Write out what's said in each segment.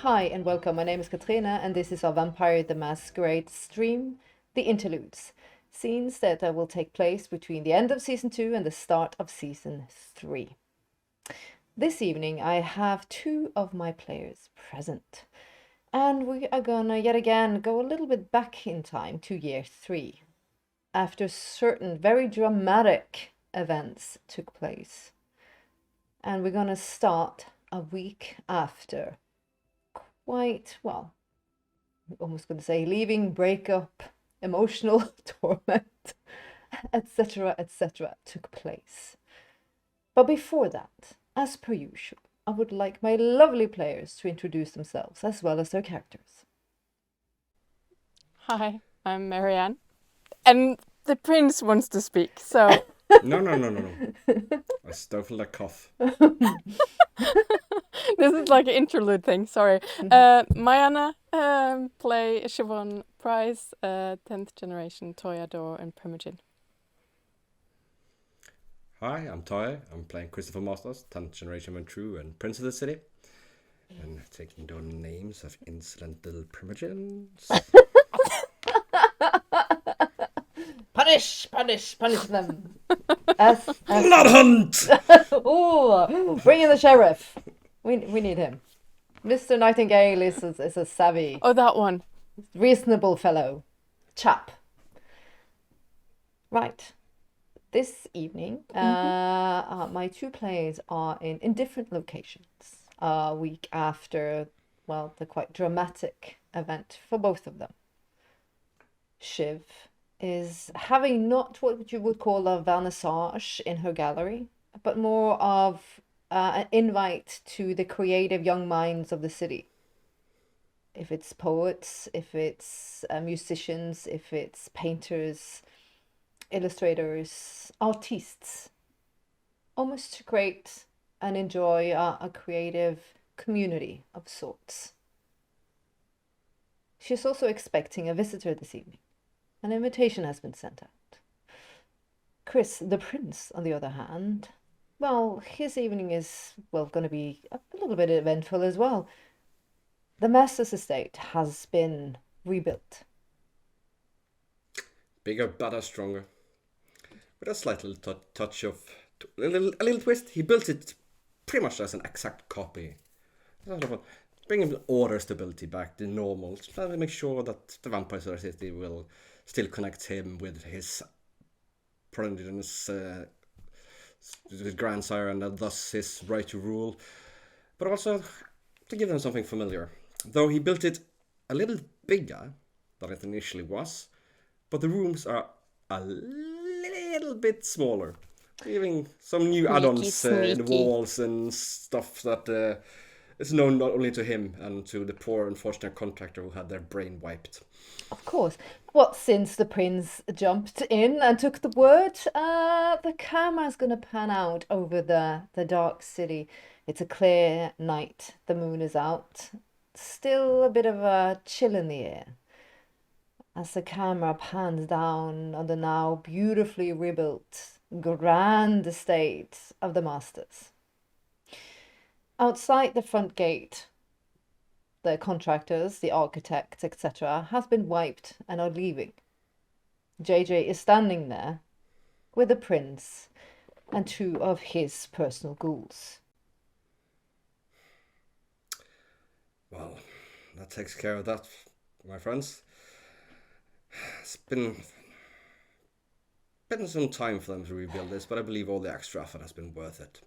Hi and welcome. My name is Katrina and this is our Vampire the Masquerade stream, The Interludes. Scenes that will take place between the end of season 2 and the start of season 3. This evening I have two of my players present. And we are gonna yet again go a little bit back in time to year 3. After certain very dramatic events took place. And we're gonna start a week after quite, well, I'm almost going to say leaving, breakup, emotional torment, etc., took place. But before that, as per usual, I would like my lovely players to introduce themselves as well as their characters. Hi, I'm Marianne. And the prince wants to speak, so No. I stifled a cough. this is like an interlude thing, sorry. Mariana, play Siobhan Price, 10th generation Toreador and Primogen. Hi, I'm Toya. I'm playing Christopher Masters, 10th generation Ventru and Prince of the City. And taking down names of insolent little primogens. Punish them. As Blood hunt! oh, bring in the sheriff. We need him. Mr. Nightingale is a savvy, Oh, that one. reasonable fellow. Chap. Right. This evening, my two players are in different locations. A week after, well, the quite dramatic event for both of them. Shiv is having not what you would call a vernissage in her gallery, but more of an invite to the creative young minds of the city. If it's poets, if it's musicians, if it's painters, illustrators, artists, almost to create and enjoy a creative community of sorts. She's also expecting a visitor this evening. An invitation has been sent out. Chris, the prince, on the other hand, well, his evening is, well, going to be a little bit eventful as well. The master's estate has been rebuilt. Bigger, better, stronger. With a slight little touch of... A little twist. He built it pretty much as an exact copy. Sort of bringing order stability back to normal. Trying to make sure that the Vampire City will still connect him with his prodigious grandsire and thus his right to rule. But also to give them something familiar. Though he built it a little bigger than it initially was, but the rooms are a little bit smaller. Giving some new add-ons in the walls and stuff that is known not only to him and to the poor unfortunate contractor who had their brain wiped. Of course. Well, since the prince jumped in and took the word, the camera's going to pan out over the dark city. It's a clear night. The moon is out. Still a bit of a chill in the air. As the camera pans down on the now beautifully rebuilt, grand estate of the masters. Outside the front gate, the contractors, the architects, etc., have been wiped and are leaving. JJ is standing there with the prince and two of his personal ghouls. Well, that takes care of that, my friends. It's been some time for them to rebuild this, but I believe all the extra effort has been worth it.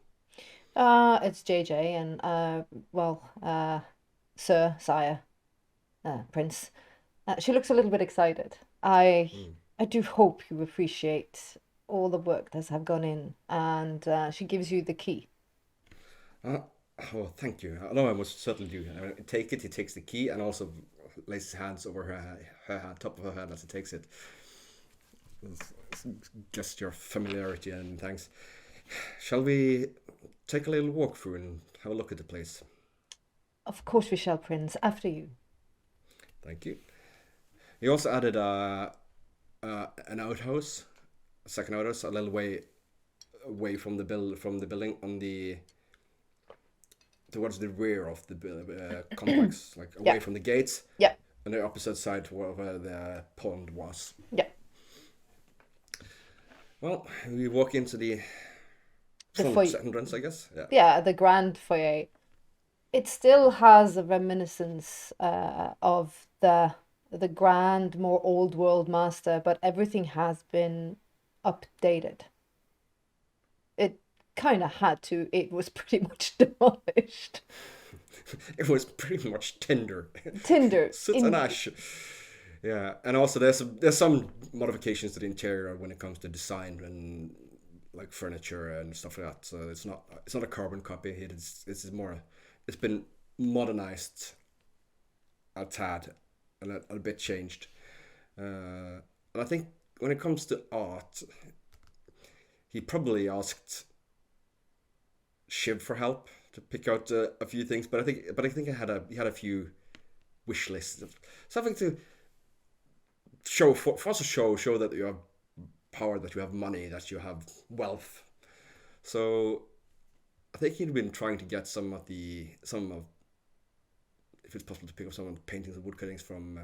It's JJ and, sire, prince. She looks a little bit excited. I do hope you appreciate all the work that has gone in, and she gives you the key. Oh, thank you. I know I must certainly do. I mean, take it. He takes the key and also lays his hands over her top of her head as he takes it. It's just your familiarity and thanks. Shall we take a little walk through and have a look at the place? Of course we shall, Prince. After you. Thank you. He also added an outhouse, a second outhouse, a little way away from the building on the towards the rear of the complex, like away from the gates. Yeah. On the opposite side where the pond was. Yeah. Well, we walk into the front entrance, I guess. Yeah. Yeah, the Grand Foyer. It still has a reminiscence of the grand, more old world master, but everything has been updated. It kind of had to. It was pretty much demolished. It was pretty much tinder. Soot In and ash. Yeah, and also there's some modifications to the interior when it comes to design and like furniture and stuff like that. So it's not a carbon copy. It's more. It's been modernized a tad and a bit changed. And I think when it comes to art, he probably asked Shiv for help to pick out a few things, but I think he had a few wish lists of something to show show that you have power, that you have money, that you have wealth. So I think he'd been trying to get some of if it's possible to pick up some of the paintings and woodcuttings from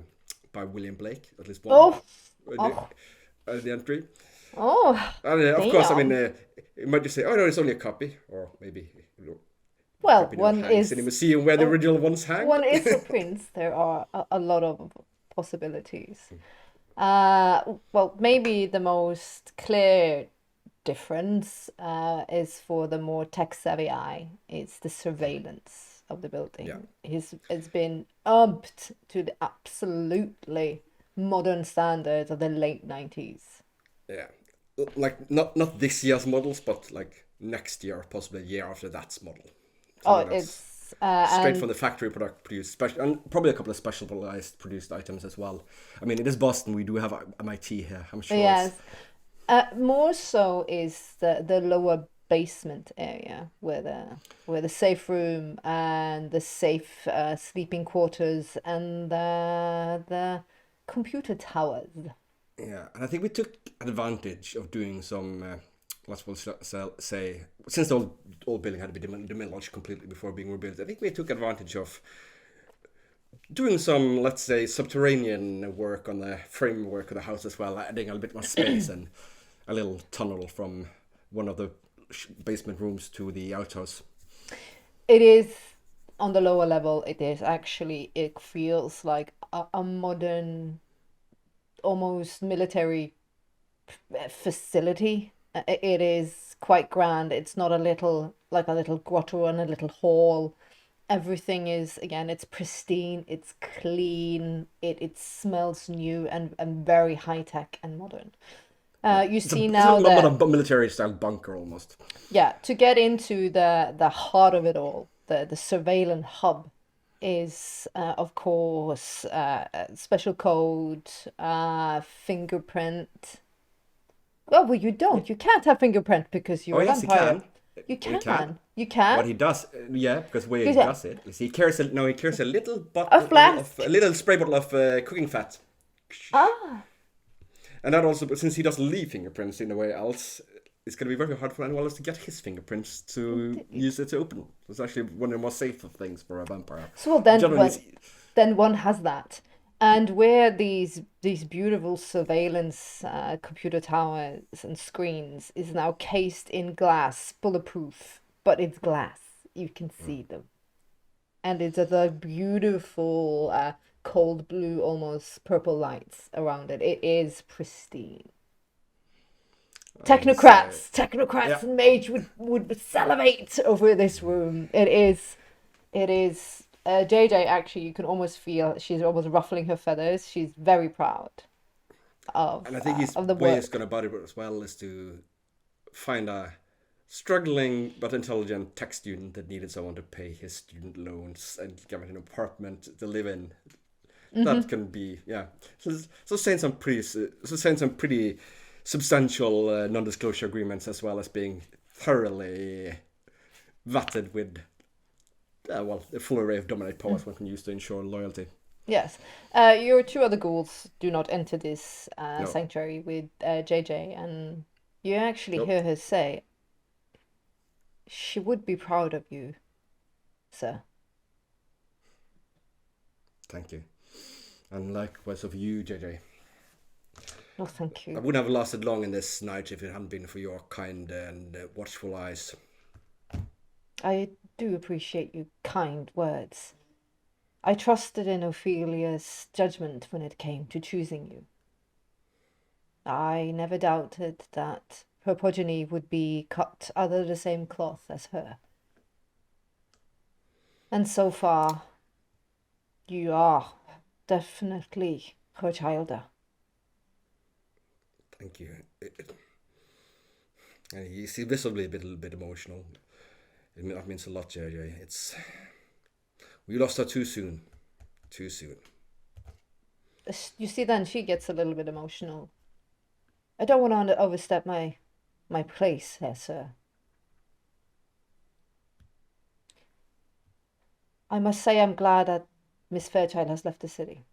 by William Blake, at least one. The entry. And of course, I mean, you might just say, "Oh no, it's only a copy," or maybe. Well, one is in a museum where the original ones hang. One is a prince. There are a lot of possibilities. Well, maybe the most clear difference is for the more tech-savvy eye. It's the surveillance of the building. Yeah. It's been upped to the absolutely modern standards of the late 90s. Yeah, like not this year's models, but like next year, possibly a year after that's model. It's straight from the factory produced, and probably a couple of specialized produced items as well. I mean, it is Boston. We do have MIT here. I'm sure. Yes. More so is the lower basement area where the safe room and the safe sleeping quarters and the computer towers. Yeah, and I think we took advantage of doing some. Let's say, since the old building had to be demolished completely before being rebuilt, I think we took advantage of doing some, let's say, subterranean work on the framework of the house as well, adding a bit more space and a little tunnel from one of the basement rooms to the outhouse. It is, on the lower level, it feels like a modern, almost military facility. It is quite grand. It's not a little grotto and a little hall. Everything is, again, it's pristine, it's clean, it smells new and very high tech and modern. You see now that it's a military style bunker almost. Yeah, to get into the heart of it all, the surveillance hub is of course special code, fingerprint. Well, you don't. You can't have fingerprint because you're a vampire. You can. You can. What he does, because the way he does it is he carries a little a little spray bottle of cooking fat. And that also, since he doesn't leave fingerprints in a way else, it's going to be very hard for anyone else to get his fingerprints to use it to open. It's actually one of the more safer things for a vampire. So then one has that. And where these beautiful surveillance computer towers and screens is now cased in glass, bulletproof, but it's glass. You can see them. And it's the beautiful cold blue, almost purple lights around it. It is pristine. Technocrats and mage would salivate over this room. It is JJ, actually, you can almost feel she's almost ruffling her feathers. She's very proud of and I think of the way work. he's going about it as well is to find a struggling but intelligent tech student that needed someone to pay his student loans and give him an apartment to live in. That can be, So saying some pretty substantial non-disclosure agreements, as well as being thoroughly vetted with the full array of dominate powers one can use to ensure loyalty. Yes. Your two other ghouls do not enter this sanctuary with JJ, and you actually hear her say, she would be proud of you. sir. Thank you. And likewise of you, JJ. No, thank I you. wouldn't have lasted long in this night if it hadn't been for your kind and watchful eyes. I do appreciate your kind words. I trusted in Ophelia's judgment when it came to choosing you. I never doubted that her progeny would be cut out of the same cloth as her. And so far, you are definitely her childer. Thank you. And he's visibly a little bit emotional. That means a lot, JJ. We lost her too soon. Too soon. You see, then she gets a little bit emotional. I don't want to overstep my place here, sir. I must say I'm glad that Miss Fairchild has left the city.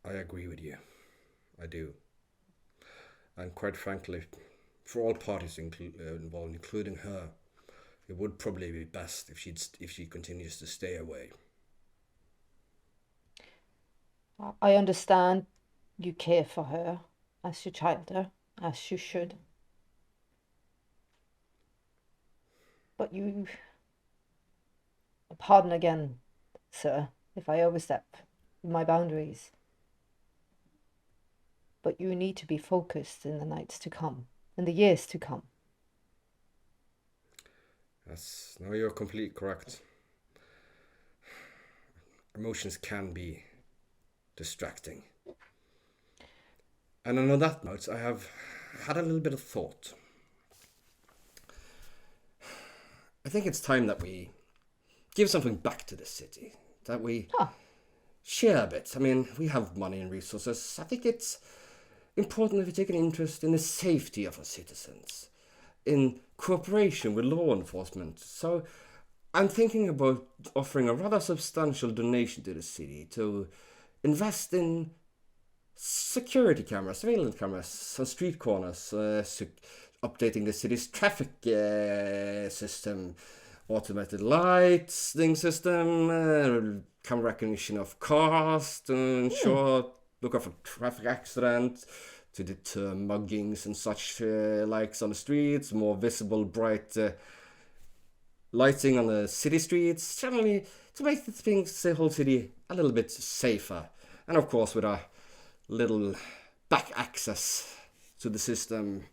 I agree with you. I do. And quite frankly, for all parties involved, including her, it would probably be best if she continues to stay away. I understand you care for her as your childer, as you should. But you... Pardon again, sir, if I overstep my boundaries. But you need to be focused in the nights to come, in the years to come. Yes, no, you're completely correct. Emotions can be distracting. And on that note, I have had a little bit of thought. I think it's time that we give something back to the city. That we share a bit. I mean, we have money and resources. I think it's important that we take an interest in the safety of our citizens, in cooperation with law enforcement. So I'm thinking about offering a rather substantial donation to the city to invest in security cameras, surveillance cameras on street corners, updating the city's traffic system, automated lighting system, camera recognition of cars to ensure, look out for traffic accidents, to deter muggings and such likes on the streets, more visible, bright lighting on the city streets, generally to make the whole city a little bit safer. And of course with a little back access to the system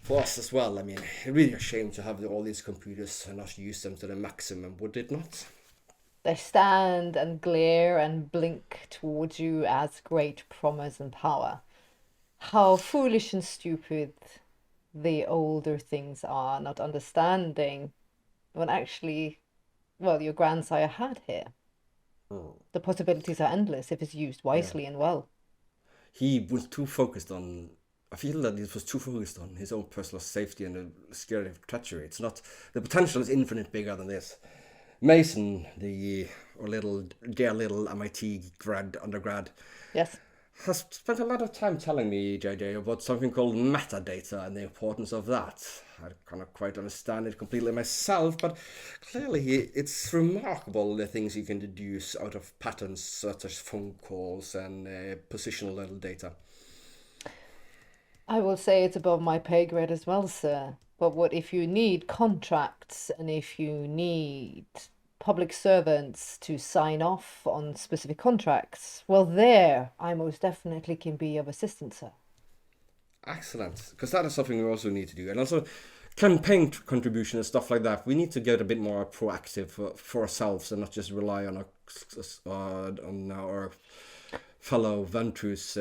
for us as well. I mean, it's really a shame to have all these computers and not use them to the maximum, would it not? They stand and glare and blink towards you as great promise and power. How foolish and stupid the older things are, not understanding what actually, well, your grandsire had here. The possibilities are endless if it's used wisely and well. He was too focused on... I feel that he was too focused on his own personal safety and the scary treachery. It's not... The potential is infinite bigger than this. Mason, dear little MIT undergrad, Yes. has spent a lot of time telling me, JJ, about something called metadata and the importance of that. I cannot quite understand it completely myself, but clearly it's remarkable the things you can deduce out of patterns such as phone calls and positional little data. I will say it's above my pay grade as well, sir. But what if you need contracts and if you need public servants to sign off on specific contracts? Well, there I most definitely can be of assistance, sir. Excellent, because that is something we also need to do. And also campaign contribution and stuff like that. We need to get a bit more proactive for ourselves and not just rely on our fellow Ventrus.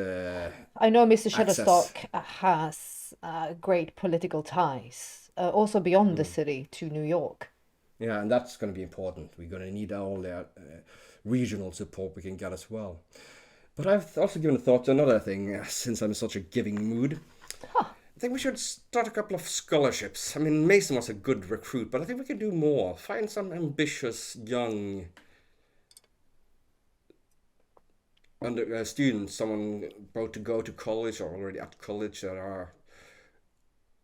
I know Mr. access. Shutterstock has great political ties, also beyond the city to New York. Yeah, and that's going to be important. We're going to need all the regional support we can get as well. But I've also given a thought to another thing, since I'm in such a giving mood. I think we should start a couple of scholarships. I mean, Mason was a good recruit, but I think we can do more. Find some ambitious young students, someone about to go to college or already at college that are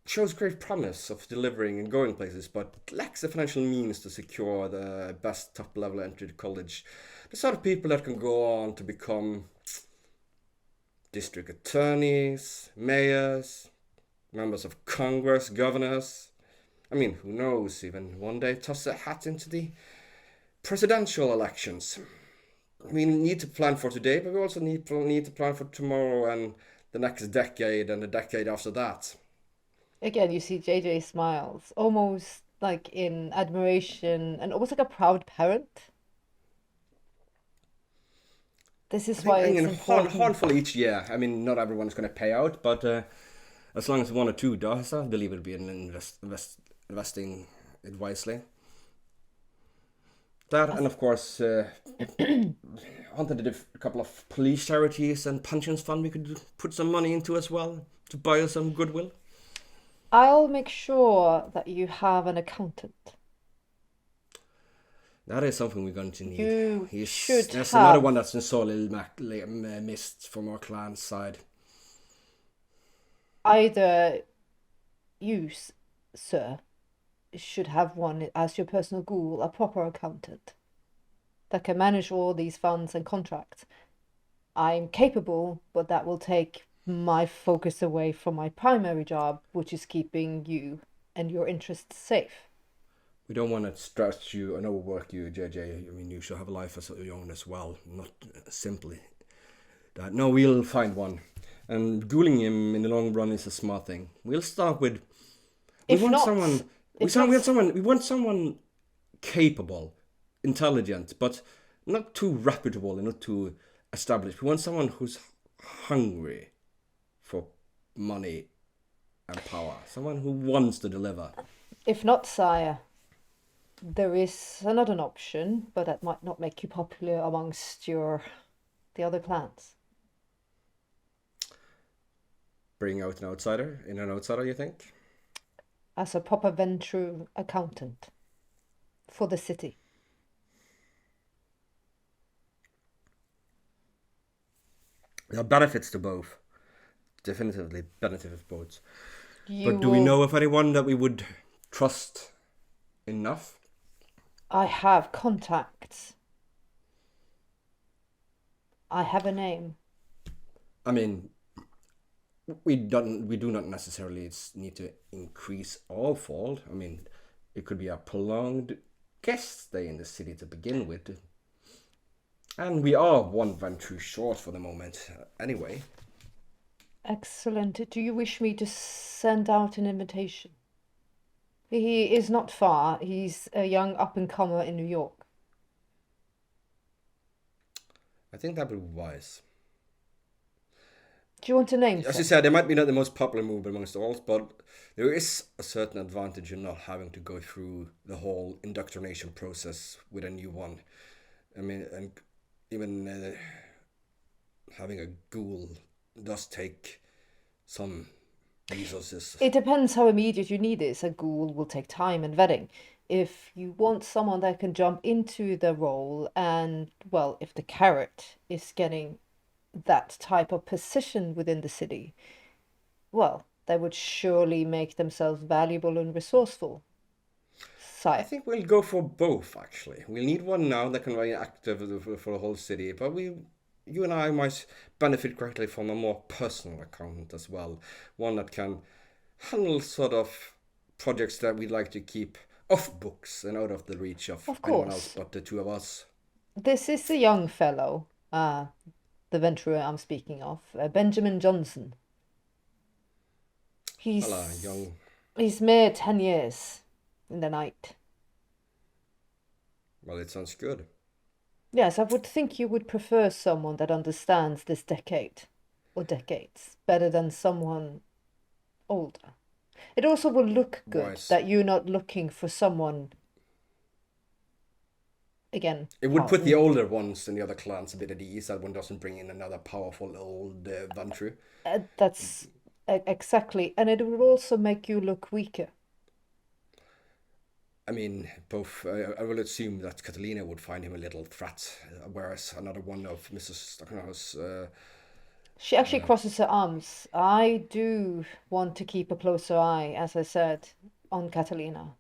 shows great promise of delivering and going places, but lacks the financial means to secure the best top-level entry to college. The sort of people that can go on to become district attorneys, mayors, members of Congress, governors. I mean, who knows, even one day toss a hat into the presidential elections. We need to plan for today, but we also need to plan for tomorrow and the next decade and the decade after that. Again, you see JJ smiles, almost like in admiration and almost like a proud parent. This is why it's important. Handful each year. I mean, not everyone's going to pay out, but as long as one or two does, I believe it'll be an investing it wisely. That, and of course, onto a couple of police charities and pensions fund we could put some money into as well to buy us some goodwill. I'll make sure that you have an accountant. That is something we're going to need. There's another one that's been sorely missed from our clan's side. Either you, sir, should have one as your personal ghoul, a proper accountant that can manage all these funds and contracts. I'm capable, but that will take my focus away from my primary job, which is keeping you and your interests safe. We don't want to stretch you and overwork you, JJ. I mean, you should have a life of your own as well, not simply that. No, we'll find one. And ghouling him in the long run is a smart thing. We'll start with... We want someone capable, intelligent, but not too reputable and not too established. We want someone who's hungry for money and power. Someone who wants to deliver. If not, sire, there is another option, but that might not make you popular amongst the other clans. Bring out an outsider, you think? As a proper venture accountant for the city. There are benefits to both. Definitively benefit of both. But do we know of anyone that we would trust enough? I have contacts. I have a name. I mean, we do not necessarily need to increase our fold. I mean, it could be a prolonged guest stay in the city to begin with. And we are one venture short for the moment, anyway. Excellent. Do you wish me to send out an invitation? He is not far. He's a young up-and-comer in New York. I think that would be wise. Do you want a name? As you said, it might be not the most popular move amongst all, but there is a certain advantage in not having to go through the whole indoctrination process with a new one. I mean, and even having a ghoul does take some resources. It depends how immediate you need this. A ghoul will take time and vetting. If you want someone that can jump into the role and, well, if the carrot is getting that type of position within the city, well, they would surely make themselves valuable and resourceful. I think we'll go for both, actually. We'll need one now that can be active for the whole city, but you and I might benefit greatly from a more personal accountant as well. One that can handle sort of projects that we'd like to keep off books and out of the reach of anyone else but the two of us. This is a young fellow, the venturer I'm speaking of, Benjamin Johnson. He's mere 10 years in the night. Well, it sounds good. Yes, I would think you would prefer someone that understands this decade or decades better than someone older. It also will look good that you're not looking for someone, again. It would put the older ones in the other clans a bit at ease. That one doesn't bring in another powerful old venture. That's exactly. And it would also make you look weaker. I mean, both. I will assume that Catalina would find him a little threat, whereas another one of Mrs. Stockhouse She actually crosses her arms. I do want to keep a closer eye, as I said, on Catalina.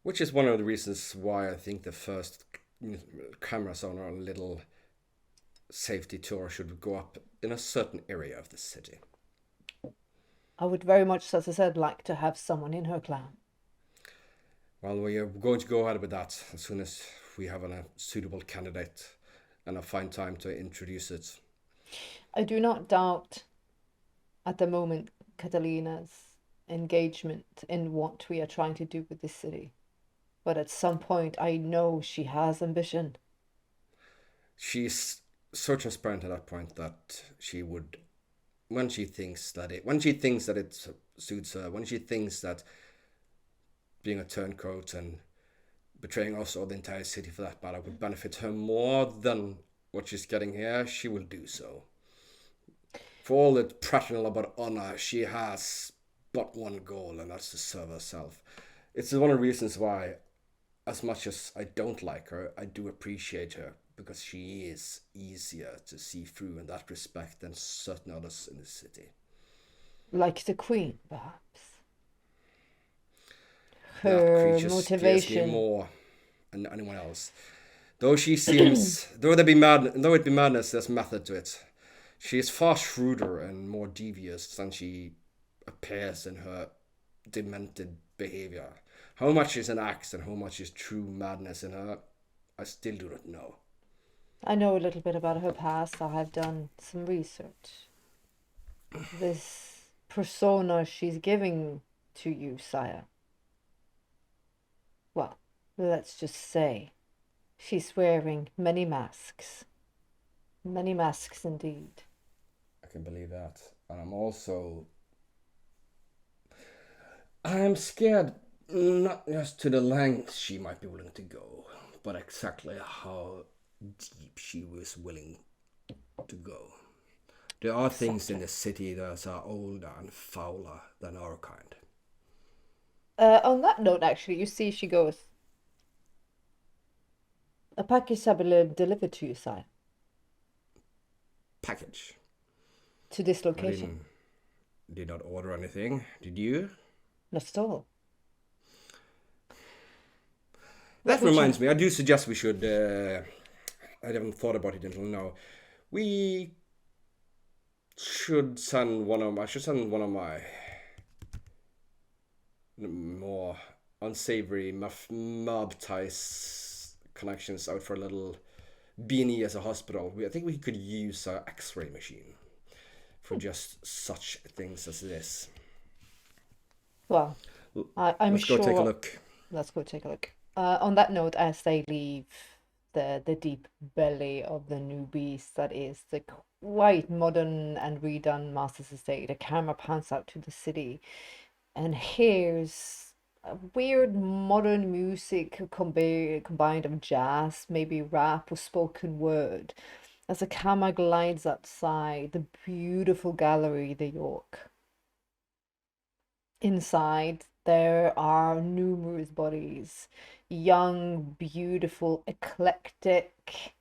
Which is one of the reasons why I think the first cameras on our little safety tour should go up in a certain area of the city. I would very much, as I said, like to have someone in her clan. Well, we are going to go ahead with that as soon as we have a suitable candidate and a fine time to introduce it. I do not doubt at the moment Catalina's engagement in what we are trying to do with this city. But at some point, I know she has ambition. She's so transparent at that point that she would, when she thinks that it suits her, when she thinks that being a turncoat and betraying us or the entire city for that matter would benefit her more than what she's getting here, she will do so. For all the prattle about honor, she has but one goal, and that's to serve herself. It's one of the reasons why, as much as I don't like her, I do appreciate her, because she is easier to see through in that respect than certain others in the city. Like the queen, perhaps. That Her creature scares me motivation. more than anyone else. Though she seems, though it be madness, there's method to it. She is far shrewder and more devious than she appears in her demented behavior. How much is an act and how much is true madness in her, I still do not know. I know a little bit about her past. I have done some research. This persona she's giving to you, sire. Well, let's just say she's wearing many masks. Many masks indeed. I can believe that. And I'm scared not just to the lengths she might be willing to go, but exactly how deep she was willing to go. There are things in the city that are older and fouler than our kind. On that note, actually, you see she goes, a package have been delivered to you, sire, Package. to this I location. did not order anything. Did you? Not at all. That reminds me, I do suggest we should, I haven't thought about it until now. We should send one of my more unsavory mob ties connections out for a little beanie as a hospital. I think we could use an X-ray machine for just such things as this. Well, I'm Let's sure. go take a look. Let's go take a look. On that note, as they leave the deep belly of the new beast that is the quite modern and redone Master's Estate, the camera pans out to the city and hears a weird modern music combined of jazz, maybe rap or spoken word, as the camera glides outside the beautiful gallery, the York. Inside, there are numerous bodies, young, beautiful, eclectic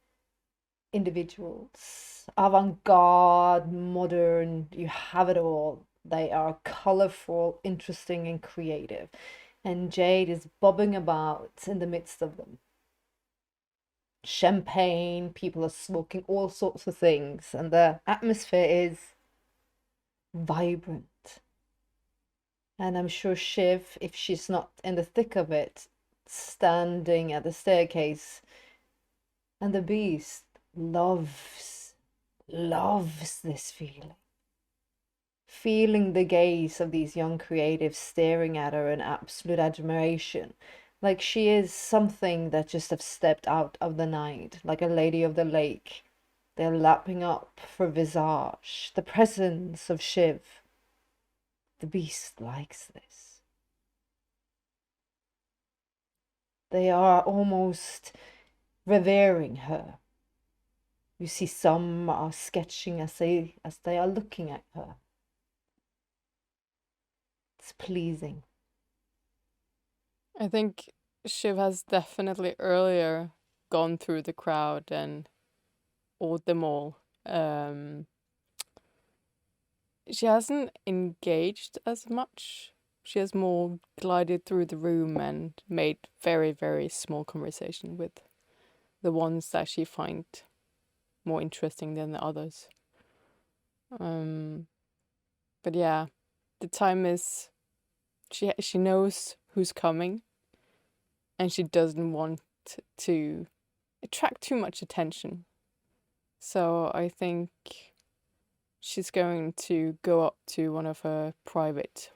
individuals, avant-garde, modern, you have it all. They are colorful, interesting, and creative. And Jade is bobbing about in the midst of them. Champagne, people are smoking all sorts of things, and the atmosphere is vibrant. And I'm sure Shiv, if she's not in the thick of it, standing at the staircase, and the beast loves this feeling. Feeling the gaze of these young creatives staring at her in absolute admiration, like she is something that just have stepped out of the night, like a lady of the lake. They're lapping up for visage, the presence of Shiv. The beast likes this. They are almost revering her. You see some are sketching as they are looking at her. It's pleasing. I think Shiv has definitely earlier gone through the crowd and awed them all she hasn't engaged as much. She has more glided through the room and made very, very small conversation with the ones that she find more interesting than the others. But yeah, the time is she knows who's coming, and she doesn't want to attract too much attention. So I think she's going to go up to one of her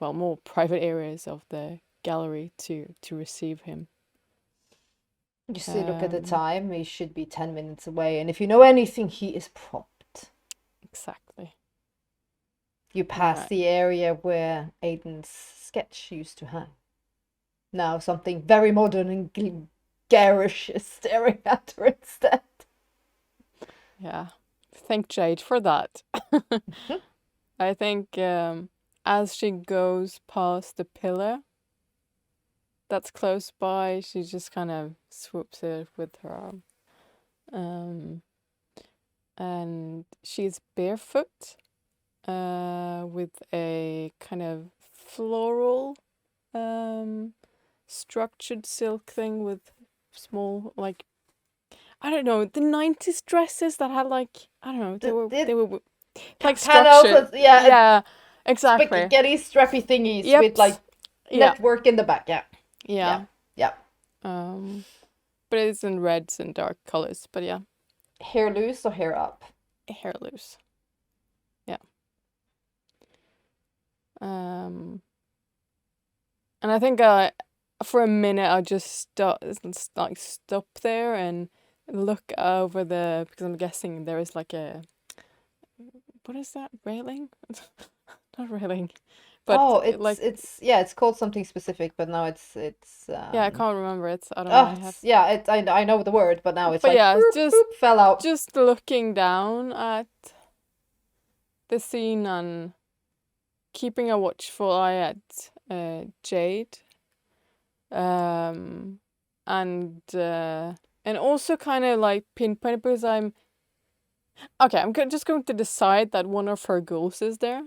more private areas of the gallery to receive him. You see, look at the time. He should be 10 minutes away, and if you know anything, he is prompt. Exactly. You pass the area where Aiden's sketch used to hang. Now something very modern and garish is staring at her instead. Yeah. Thank Jade for that. I think as she goes past the pillar that's close by, she just kind of swoops it with her arm. And she's barefoot with a kind of floral structured silk thing with small, like, I don't know, the 90s dresses that had, like, I don't know, they were like structured. Yeah, exactly. Spaghetti strappy thingies with like network in the back. Yeah. But it's in reds and dark colors. But yeah. Hair loose or hair up? Hair loose. Yeah. And I think for a minute I just stop there and look over because I'm guessing there is like what is that, railing? Not railing, but it's called something specific, but now it's I can't remember it. I don't know. I know the word, but now it's boop, fell out. Just looking down at the scene and keeping a watchful eye at Jade, and also kind of like pinpoint because I'm just going to decide that one of her goals is there,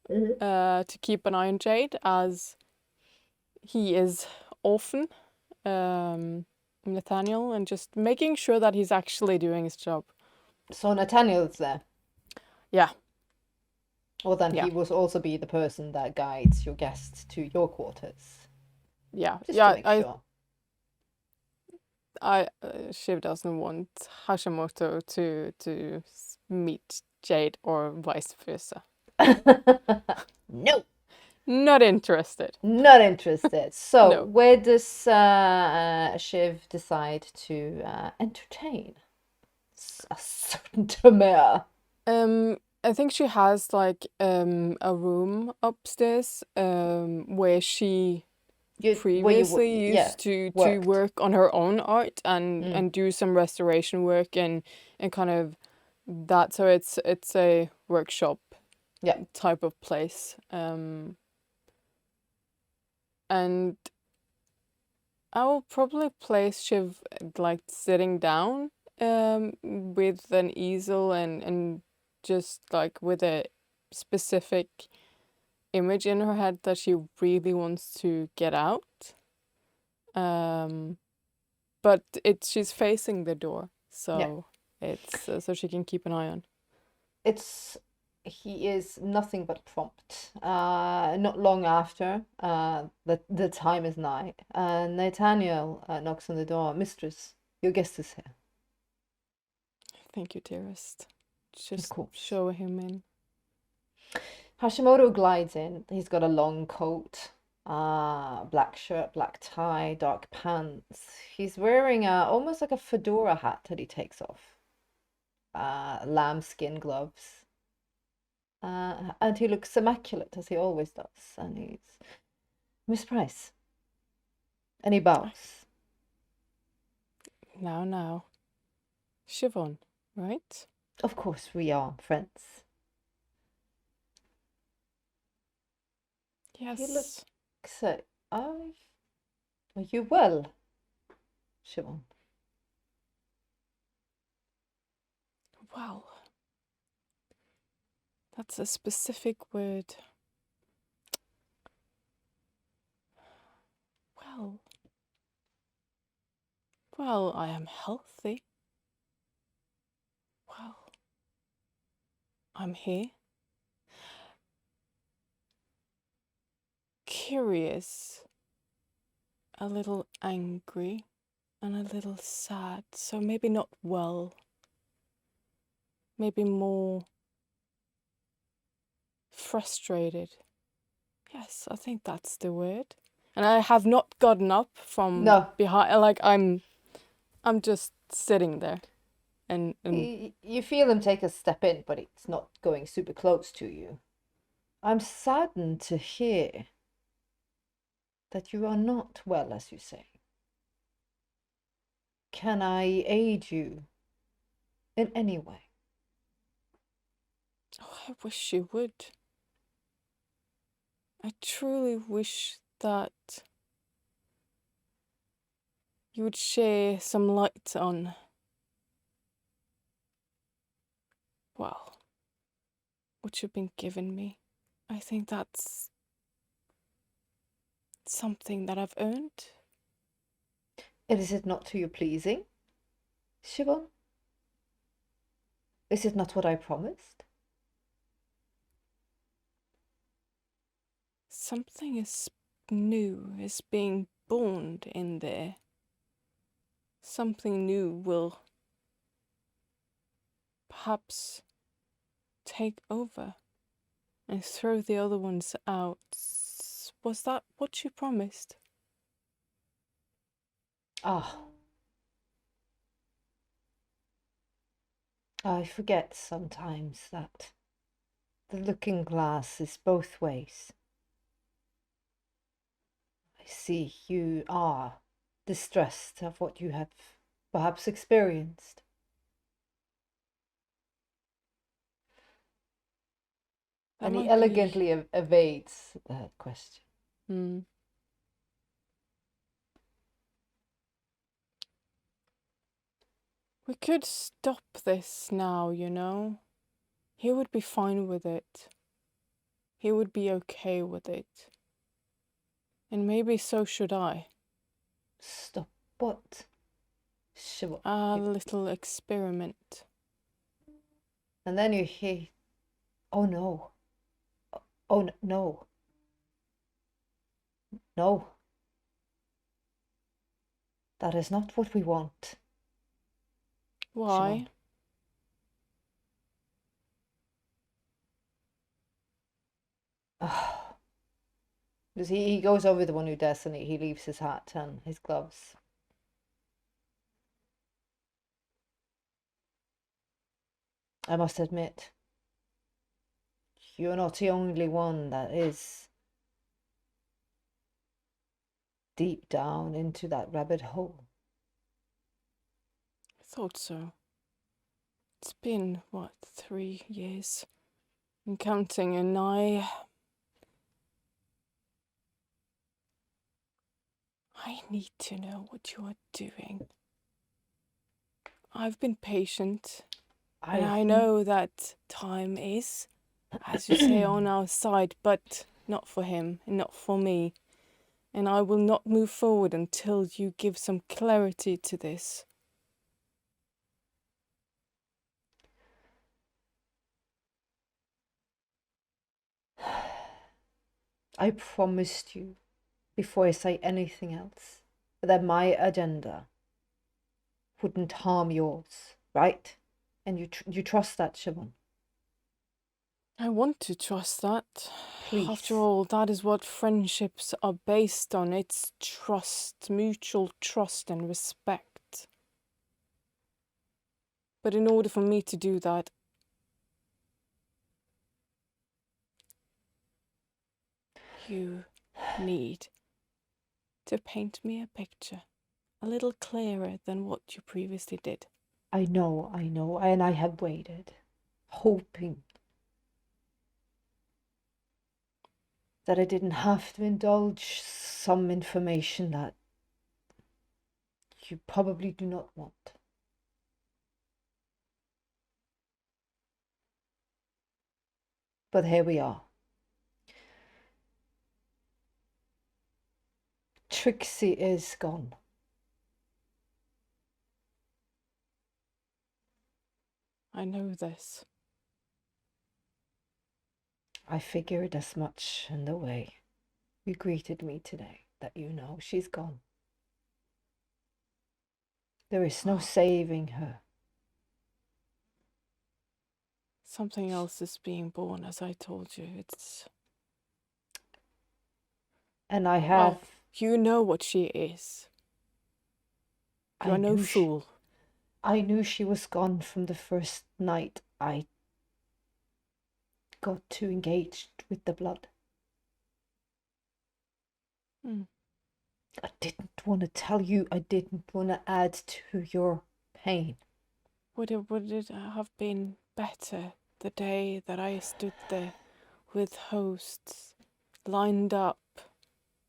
to keep an eye on Jade, as he is often Nathaniel, and just making sure that he's actually doing his job. So Nathaniel's there. Yeah. Well, then he will also be the person that guides your guests to your quarters. Yeah. Just to make sure. Shiv doesn't want Hashimoto to meet Jade or vice versa. No. Not interested. Not interested. So, No. Where does Shiv decide to entertain a certain Tamara? I think she has like a room upstairs where she previously used to work on her own art and do some restoration work and kind of that. So it's a workshop type of place. And I will probably place Shiv like sitting down with an easel and just like with a specific image in her head that she really wants to get out. But she's facing the door, so it's so she can keep an eye on. He is nothing but prompt. Not long after, the time is nigh. Nathaniel knocks on the door. Mistress, your guest is here. Thank you, dearest. Just show him in. Hashimoto glides in. He's got a long coat, black shirt, black tie, dark pants. He's wearing almost like a fedora hat that he takes off. Lambskin gloves. And he looks immaculate, as he always does. And he's Miss Price. And he bows. Now. Siobhan, right? Of course we are friends. Yes. He looks are you well, Siobhan? Well, That's a specific word. Well, I am healthy. Well, I'm here. Curious, a little angry, and a little sad. So maybe not well. Maybe more frustrated. Yes, I think that's the word. And I have not gotten up from No. behind. Like I'm just sitting there, and You feel him take a step in, but it's not going super close to you. I'm saddened to hear that you are not well, as you say. Can I aid you in any way? oh, I wish you would. I truly wish that you would share some light on, well, what you've been giving me. I think that's something that I've earned. And is it not to your pleasing, Siobhan? Is it not what I promised? Something is new, is being born in there. Something new will perhaps take over and throw the other ones out. Was that what you promised? Ah. I forget sometimes that the looking glass is both ways. I see you are distressed of what you have perhaps experienced. And he elegantly evades that question. We could stop this now, you know. He would be fine with it. He would be okay with it. And maybe so should I. Stop what? Sure. A little experiment. And then you hear, oh no. Oh no. No. That is not what we want. Why? Because he goes over the one who does, and he leaves his hat and his gloves. I must admit, you're not the only one that is deep down into that rabbit hole. I thought so. It's been, 3 years? And counting, and I need to know what you are doing. I've been patient, and I know that time is, as you say, on our side, but not for him and not for me. And I will not move forward until you give some clarity to this. I promised you, before I say anything else, that my agenda wouldn't harm yours, right? And you trust that, Siobhan? I want to trust that. Please. After all, that is what friendships are based on. It's trust, mutual trust and respect. But in order for me to do that, you need to paint me a picture a little clearer than what you previously did. I know, and I have waited, hoping that I didn't have to indulge some information that you probably do not want. But here we are. Trixie is gone. I know this. I figured as much in the way you greeted me today, that you know she's gone. There is no saving her. Something else is being born, as I told you. It's... And I have... Well, you know what she is. You are no fool. I knew she was gone from the first night I got too engaged with the blood. I didn't want to tell you. I didn't want to add to your pain. Would it have been better the day that I stood there with hosts lined up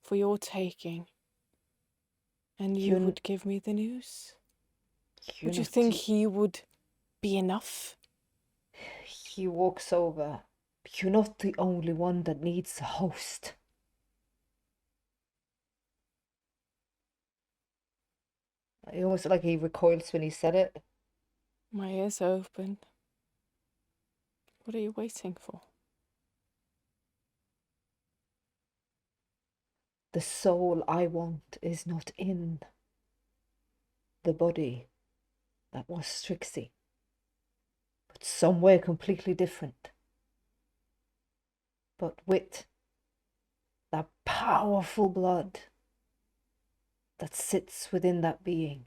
for your taking, and you would give me the news? Would you think he would be enough? He walks over. You're not the only one that needs a host. It almost like he recoils when he said it. My ears are open. What are you waiting for? The soul I want is not in the body that was Trixie, but somewhere completely different. But with that powerful blood that sits within that being.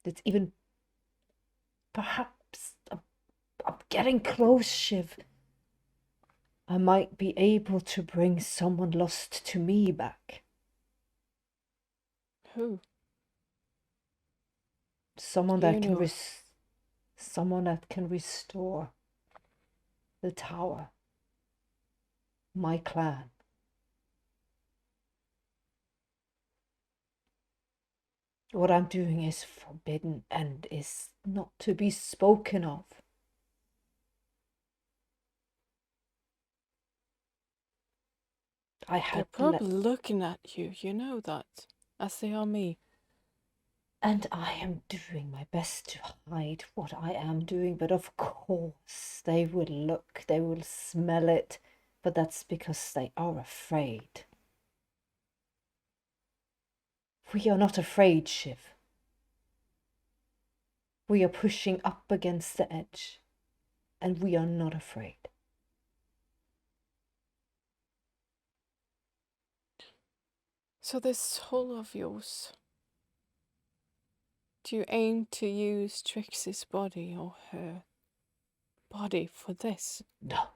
It's even perhaps I'm getting close, Shiv. I might be able to bring someone lost to me back. Who? Someone that can restore the tower. My clan. What I'm doing is forbidden and is not to be spoken of. They're probably looking at you, you know that, as they are me. And I am doing my best to hide what I am doing, but of course they will look, they will smell it, but that's because they are afraid. We are not afraid, Shiv. We are pushing up against the edge, and we are not afraid. So this soul of yours, do you aim to use Trixie's body or her body for this? No,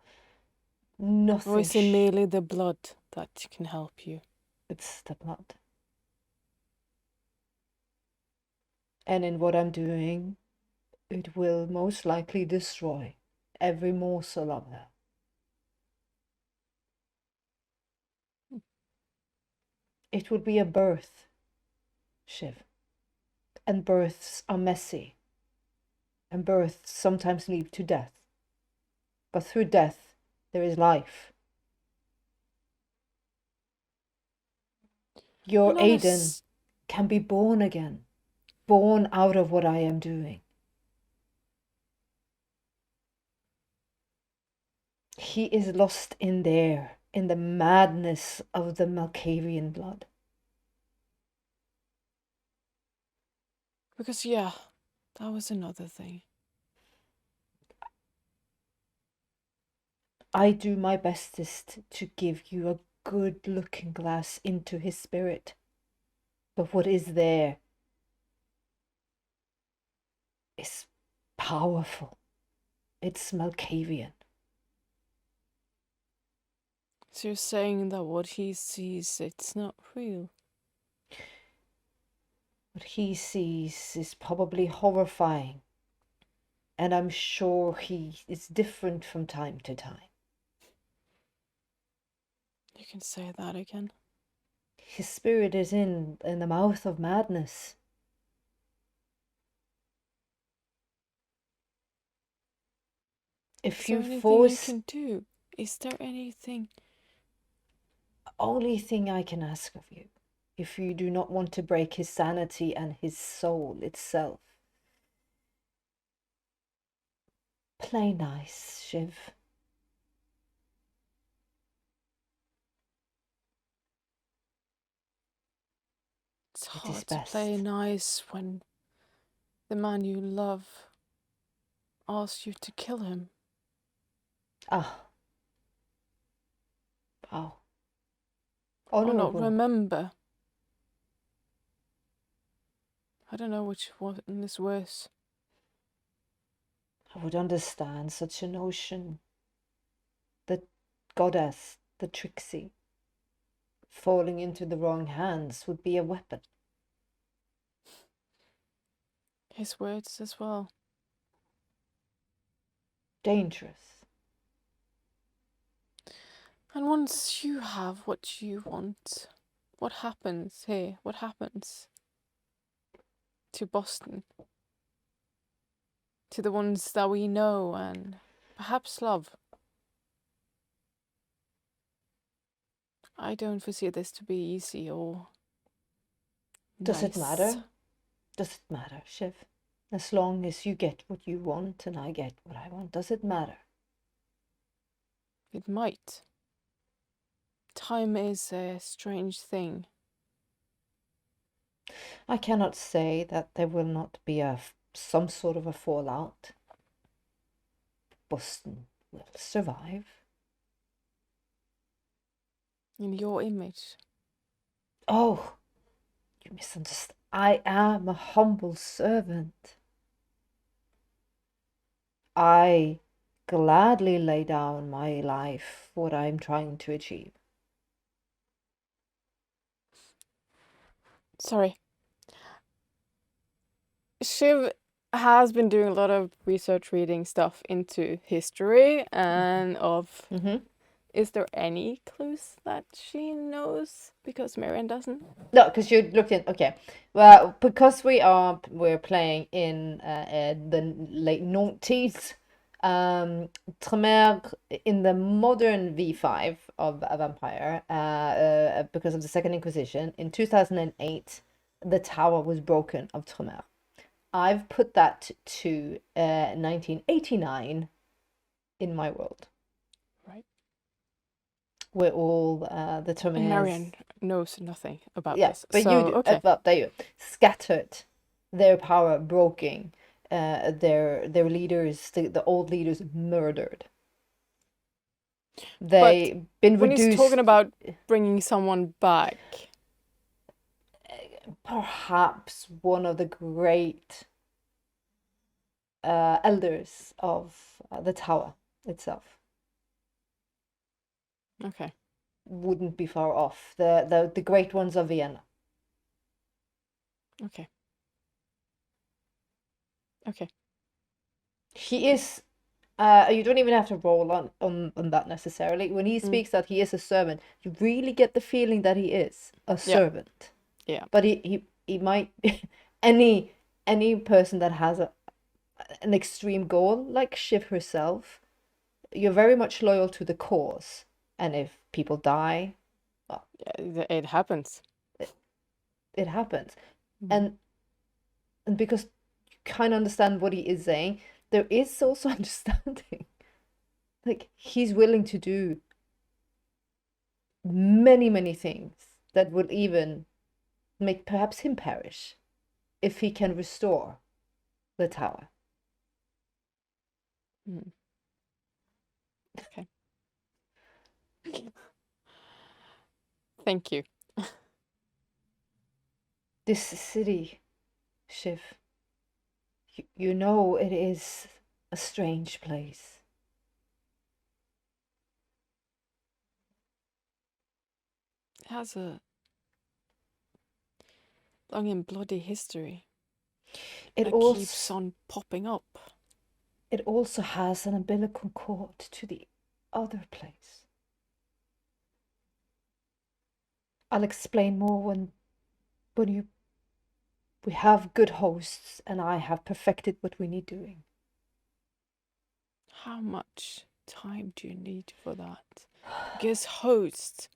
nothing. Or is it merely the blood that can help you? It's the blood. And in what I'm doing, it will most likely destroy every morsel of her. It would be a birth, Shiv. And births are messy. And births sometimes lead to death. But through death, there is life. Your Aiden can be born again. Born out of what I am doing. He is lost in there, in the madness of the Malkavian blood. Because, yeah, that was another thing. I do my bestest to give you a good looking glass into his spirit. But what is there is powerful. It's Malkavian. So you're saying that what he sees, it's not real? What he sees is probably horrifying. And I'm sure he is different from time to time. You can say that again. His spirit is in the mouth of madness. If Is there you anything force... you can do? Is there anything? Only thing I can ask of you, if you do not want to break his sanity and his soul itself, play nice, Shiv. It's It is hard to play best. nice when the man you love asks you to kill him. Ah. Wow. Or not Honorable. remember. I don't know which one is worse. I would understand such a notion. The goddess, the Trixie, falling into the wrong hands would be a weapon. His words as well. Dangerous. And once you have what you want, what happens here? What happens to Boston? To the ones that we know and perhaps love? I don't foresee this to be easy or Does it nice. matter? Does it matter, Shiv? As long as you get what you want and I get what I want, does it matter? It might. Time is a strange thing. I cannot say that there will not be some sort of a fallout. Boston will survive. In your image. Oh, you misunderstand. I am a humble servant. I gladly lay down my life for what I'm trying to achieve. Sorry. Shiv has been doing a lot of research, reading stuff into history and of... Is there any clues that she knows? Because Marion doesn't. No, because you looked in. Okay, well, because we're playing in the late noughties. Tremere in the modern V5 of a vampire, because of the Second Inquisition in 2008, the tower was broken of Tremere. I've put that to 1989 in my world. Right. Where all the Tremeres... And Marion knows nothing about Yeah, this. but so, you do. Okay. Well, there you scattered their power, broken their leaders, the old leaders murdered. They been When reduced. he's talking about bringing someone back, perhaps one of the great elders of the tower itself okay. wouldn't be far off. The great ones of Vienna. Okay. Okay. He is. You don't even have to roll on that necessarily. When he speaks that he is a servant, you really get the feeling that he is a servant. Yeah. But he might any person that has an extreme goal, like Shiv herself, you're very much loyal to the cause. And if people die, well, Yeah, it happens. it happens. And because you kind of understand what he is saying, there is also understanding. Like, he's willing to do many, many things that would even make perhaps him perish if he can restore the tower. Okay. Thank you. This city, Shiv, you know it is a strange place. It has a long and bloody history. It That also keeps on popping up. It also has an umbilical cord to the other place. I'll explain more when we have good hosts and I have perfected what we need doing. How much time do you need for that? Because hosts,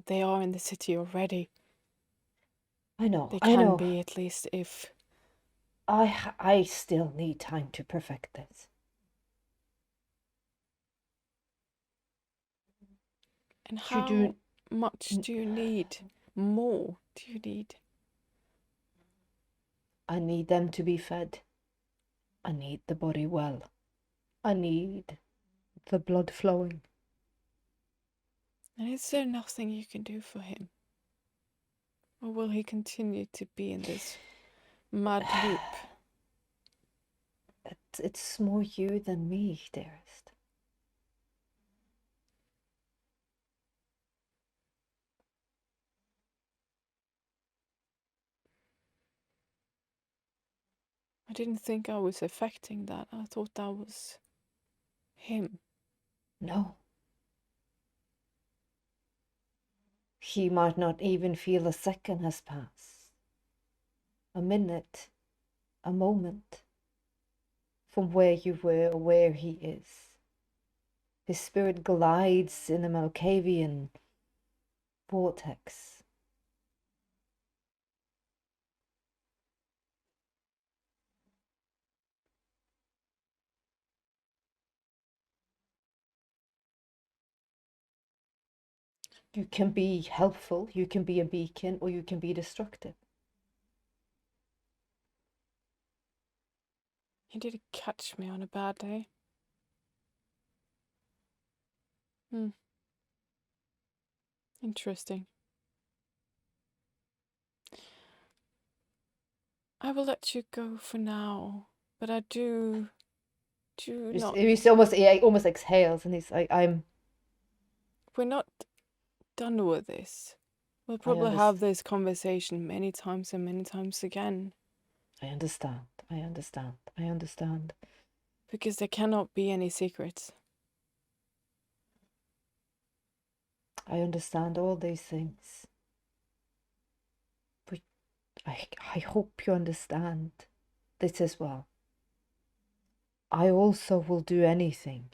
they are in the city already. I know, They I can know. be, at least, if... I still need time to perfect this. And You how do- much do you need? More do you need? I need them to be fed. I need the body well. I need the blood flowing. And is there nothing you can do for him? Or will he continue to be in this mad loop? It's more you than me, dearest. I didn't think I was affecting that. I thought that was him. No. He might not even feel a second has passed. A minute, a moment from where you were or where he is. His spirit glides in a Malkavian vortex. You can be helpful, you can be a beacon, or you can be destructive. He did catch me on a bad day. Interesting. I will let you go for now, but I do not... He almost exhales, and he's like, We're not done with this. We'll probably have this conversation many times and many times again. I understand. Because there cannot be any secrets. I understand all these things. But I hope you understand this as well. I also will do anything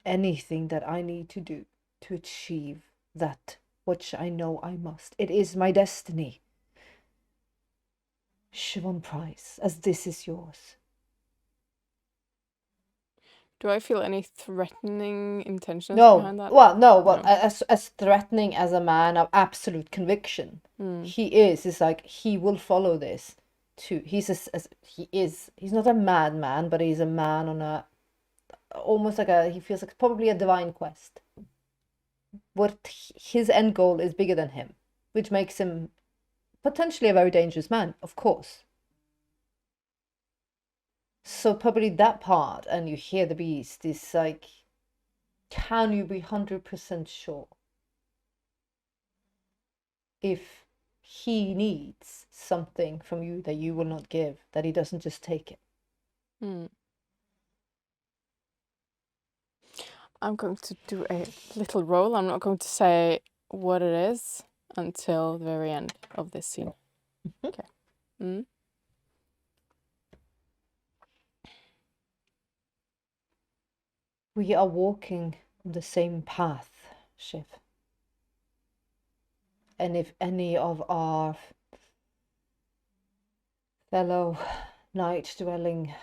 that I need to do to achieve that which I know I must. It is my destiny. Siobhan Price, as this is yours. Do I feel any threatening intentions behind that? No. As threatening as a man of absolute conviction. He is. It's like he will follow this. He's not a madman, but he's a man on a almost like he feels like probably a divine quest. But his end goal is bigger than him, which makes him potentially a very dangerous man, of course. So probably that part, and you hear the beast, is like, can you be 100% sure if he needs something from you that you will not give, that he doesn't just take it? I'm going to do a little roll. I'm not going to say what it is until the very end of this scene. Okay. We are walking the same path, Shiv. And if any of our fellow night-dwelling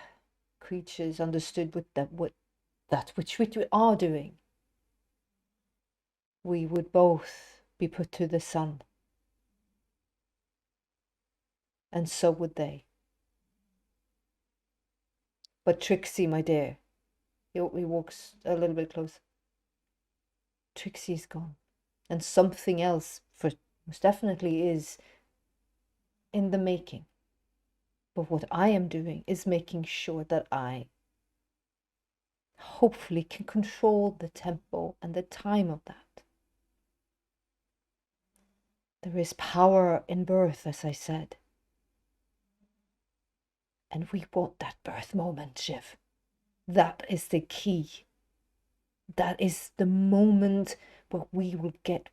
creatures understood that which we are doing, we would both be put to the sun. And so would they. But Trixie, my dear, he walks a little bit closer. Trixie's gone. And something else, for most definitely, is in the making. But what I am doing is making sure that I hopefully can control the tempo and the time of that. There is power in birth, as I said. And we want that birth moment, Shiv. That is the key. That is the moment where we will get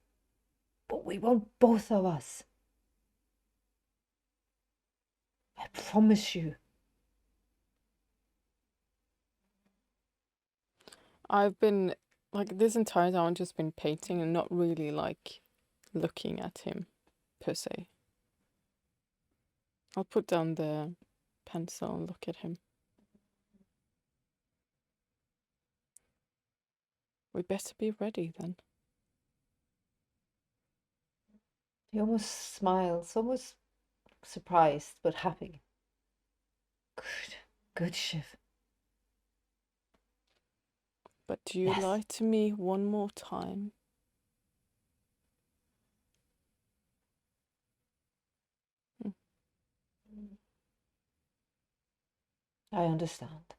what we want, both of us. I promise you. I've been, like, this entire time I've just been painting and not really, like, looking at him, per se. I'll put down the pencil and look at him. We better be ready then. He almost smiles, almost surprised, but happy. Good, Shiv. But do you Yes. lie to me one more time? I understand.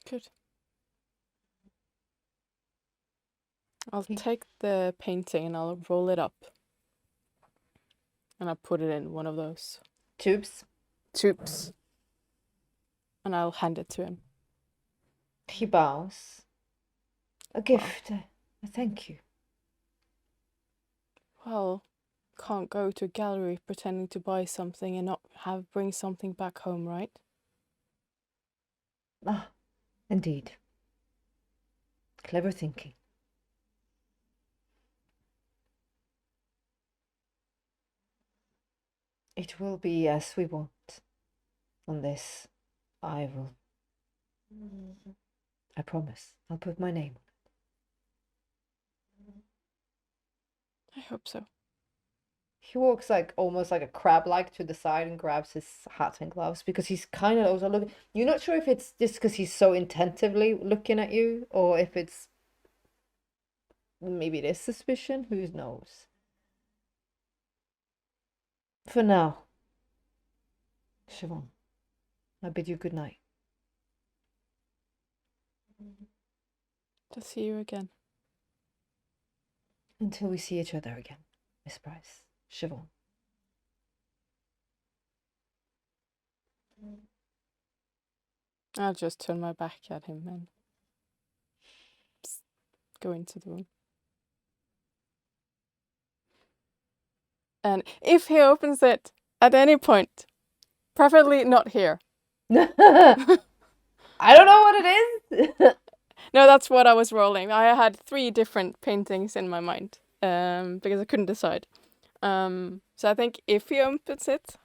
Good. I'll He- take the painting and I'll roll it up. And I'll put it in one of those Tubes. tubes. And I'll hand it to him. He bows. A gift. A thank you. Well, can't go to a gallery pretending to buy something and not bring something back home, right? Ah, indeed. Clever thinking. It will be as we want. On this, I will. I promise. I'll put my name on it. I hope so. He walks like almost like a crab to the side and grabs his hat and gloves because he's kind of also looking. You're not sure if it's just because he's so intentively looking at you or if it's maybe it is suspicion. Who knows? For now, Siobhan, I bid you good night. To see you again. Until we see each other again, Miss Price. Siobhan. I'll just turn my back at him and go into the room. And if he opens it at any point, preferably not here. I don't know what it is. No, that's what I was rolling. I had 3 different paintings in my mind because I couldn't decide. So I think if he opens it,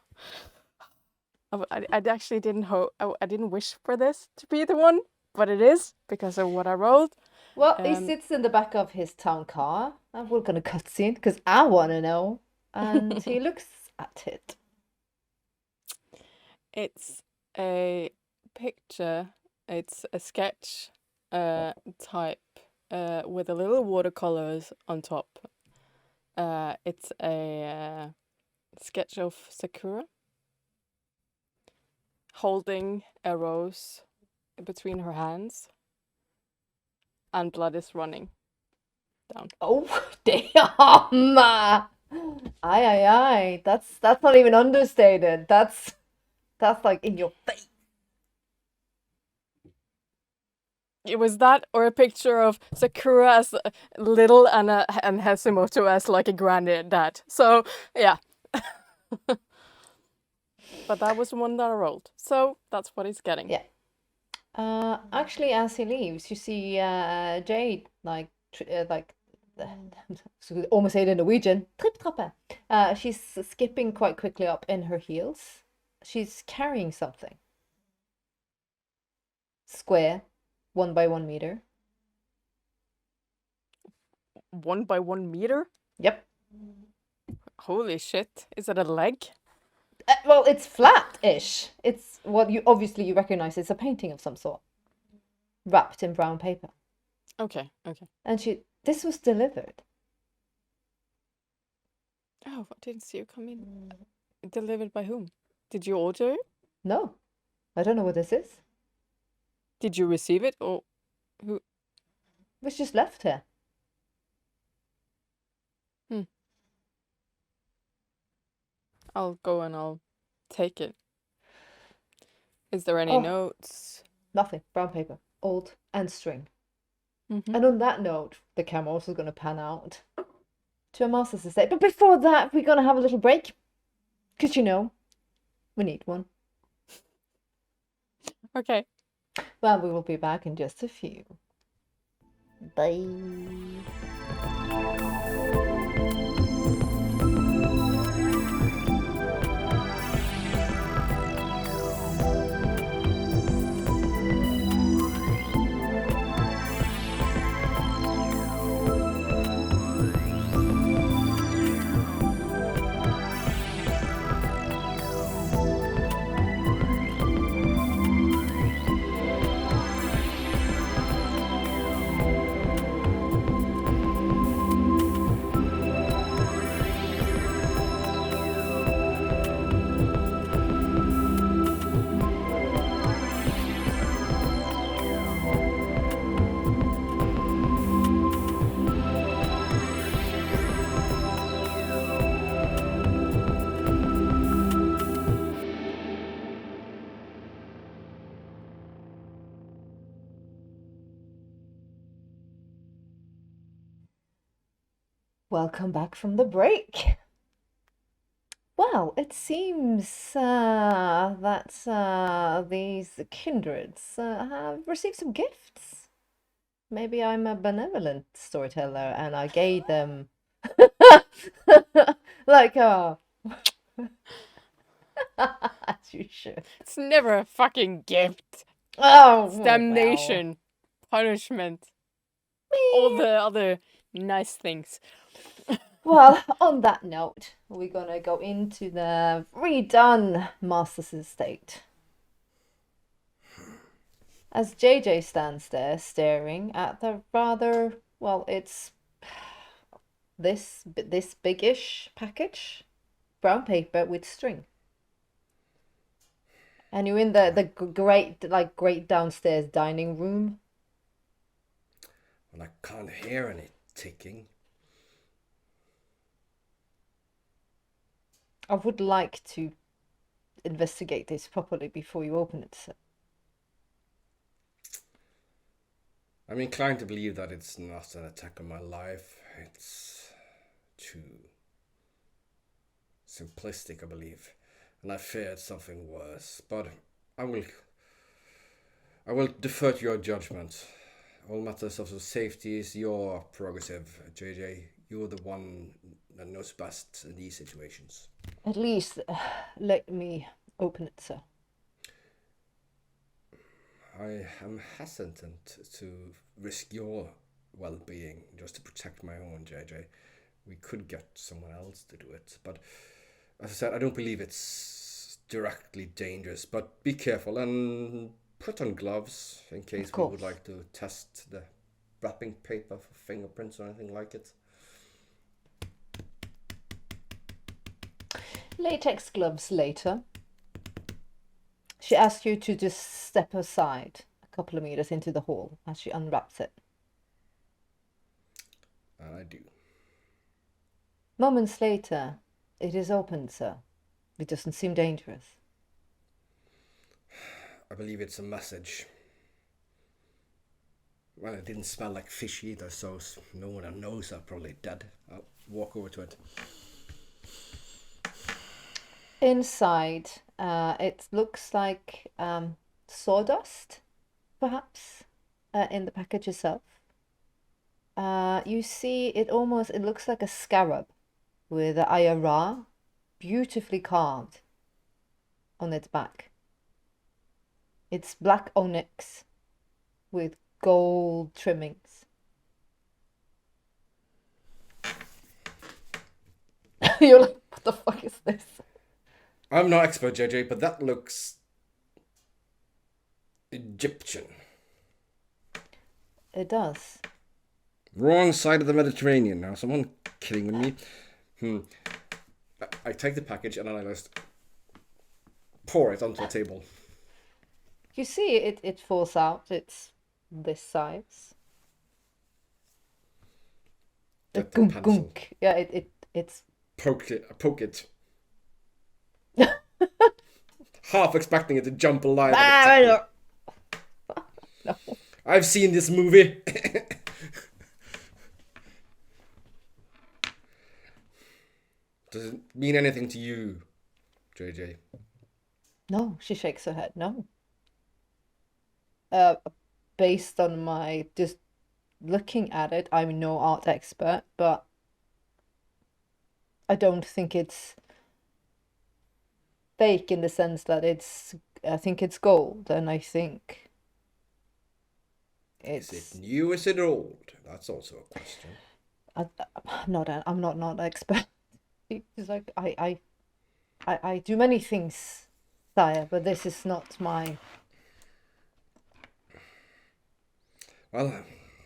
I actually didn't I didn't wish for this to be the one, but it is because of what I rolled. Well, he sits in the back of his town car. And we're gonna cutscene because I want to know. And he looks at it. It's a picture. It's a sketch type with a little watercolors on top. It's a sketch of Sakura holding a rose between her hands, and blood is running down. Oh, damn! Aye. That's not even understated. That's like in your face. It was that, or a picture of Sakura as little and Hashimoto as like a granddad. So yeah. But that was the one that I rolled. So that's what he's getting. Yeah. Actually, as he leaves, you see Jade almost say it in Norwegian. Tripp trappe. She's skipping quite quickly up in her heels. She's carrying something. Square, 1 by 1 meter. 1 by 1 meter? Yep. Holy shit! Is it a leg? Well, it's flat-ish. It's what you obviously recognize. It's a painting of some sort, wrapped in brown paper. Okay. And this was delivered. Oh, I didn't see you come in. Delivered by whom? Did you order it? No, I don't know what this is. Did you receive it, or who? It was just left here. I'll go and I'll take it. Is there any notes? Nothing. Brown paper. Old and string. Mm-hmm. And on that note, the camera also going to pan out to a master's estate. But before that, we're going to have a little break. Because, we need one. Okay. Well, we will be back in just a few. Bye. Welcome back from the break. Well, it seems that these kindreds have received some gifts. Maybe I'm a benevolent storyteller and I gave them like as you should. It's never a fucking gift. Oh, It's damnation, punishment, all the other nice things. Well, on that note, we're gonna go into the redone Master's Estate. As JJ stands there staring at the rather, well, it's this big-ish package, brown paper with string. And you're in the great downstairs dining room. And I can't hear any ticking. I would like to investigate this properly before you open it, sir. I'm inclined to believe that it's not an attack on my life. It's too simplistic, I believe. And I feared something worse. But I will defer to your judgment. All matters of safety is your prerogative, JJ. You're the one that knows best in these situations. At least let me open it, sir. I am hesitant to risk your well-being just to protect my own, JJ. We could get someone else to do it, but as I said, I don't believe it's directly dangerous, but be careful and put on gloves in case we would like to test the wrapping paper for fingerprints or anything like it. Latex gloves later. She asks you to just step aside a couple of meters into the hall as she unwraps it. I do. Moments later, it is opened, sir. It doesn't seem dangerous. I believe it's a message. Well, it didn't smell like fish either, so no one that knows are probably dead. I'll walk over to it. Inside, it looks like sawdust, perhaps, in the package itself. You see, it looks like a scarab with the Ayara beautifully carved on its back. It's black onyx with gold trimmings. You're like, what the fuck is this? I'm no expert, JJ, but that looks Egyptian. It does. Wrong side of the Mediterranean now. Someone kidding with me? I take the package and then I just pour it onto the table. You see it falls out. It's this size. Get the Gunk, pencil. gunk. Yeah, it's Poke it. Half expecting it to jump alive. No. I've seen this movie. Does it mean anything to you? JJ? No, she shakes her head. No. Based on my just looking at it, I'm no art expert, but I don't think it's fake in the sense that I think it's gold, and I think Is it's it new? Is it old? That's also a question. I'm not an expert. It's like I do many things, sire, but this is not my. Well,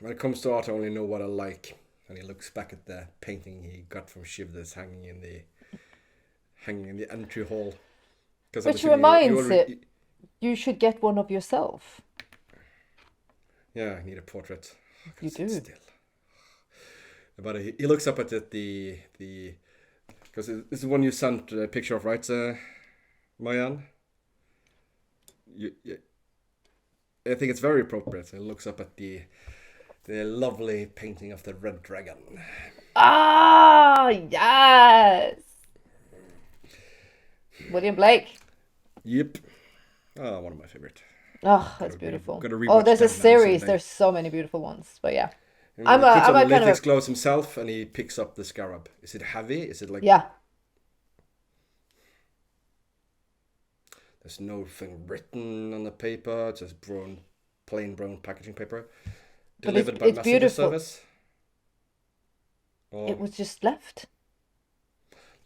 when it comes to art, I only know what I like. And he looks back at the painting he got from Shiv that's hanging in the entry hall. Which reminds it, you should get one of yourself. Yeah, I need a portrait. You do. Still. But he looks up at it, because this is one you sent a picture of, right, Marianne? I think it's very appropriate. He looks up at the lovely painting of the red dragon. Ah, yes. William Blake. Yep. Oh, one of my favorite. Oh, that's beautiful. Gotta rewatch Oh, there's a Deadlands series. someday. There's so many beautiful ones. But yeah. He I'm puts on a the kind of latex gloves himself, and he picks up the scarab. Is it heavy? Is it like... Yeah. There's nothing written on the paper. It's just plain brown packaging paper. But Delivered by it's messenger beautiful. service. Or It was just left.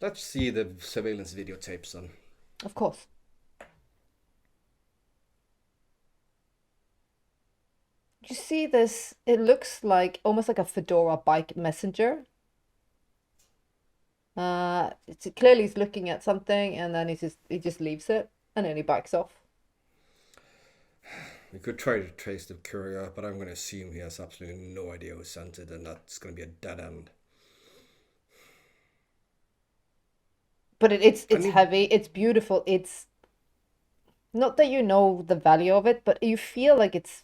let's see the surveillance videotapes then. Of course. You see this? It looks like almost like a Fedora bike messenger. It's clearly he's looking at something, and then he just leaves it, and then he backs off. We could try to trace the courier, but I'm going to assume he has absolutely no idea who sent it, and that's going to be a dead end. But it's heavy. It's beautiful. It's not that you know the value of it, but you feel like it's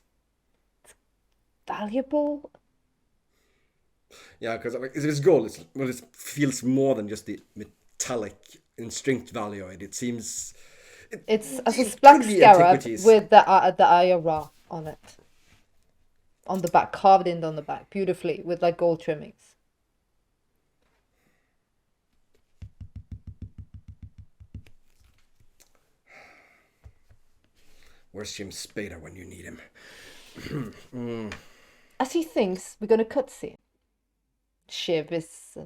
valuable. Yeah, because like, it's gold. It feels more than just the metallic instinct value of it. It seems... It's a it black could be scarab antiquities. with the Eye of Ra on it. On the back, carved in on the back, beautifully, with like gold trimmings. Where's Jim Spader when you need him? As he thinks, we're going to cutscene. Shiv is,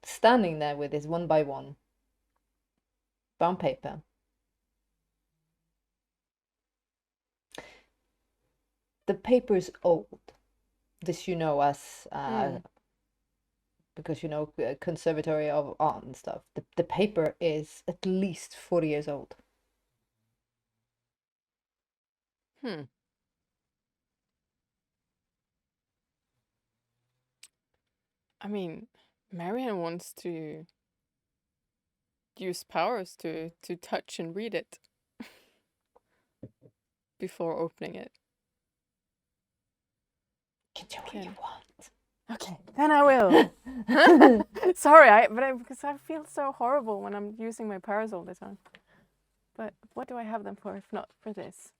standing there with his 1x1 brown paper. The paper is old. This you know as, because you know, Conservatory of Art and stuff. The paper is at least 40 years old. I mean, Marianne wants to use powers to touch and read it before opening it. You can do what you want. Okay, then I will. Sorry, because I feel so horrible when I'm using my powers all the time. But what do I have them for if not for this?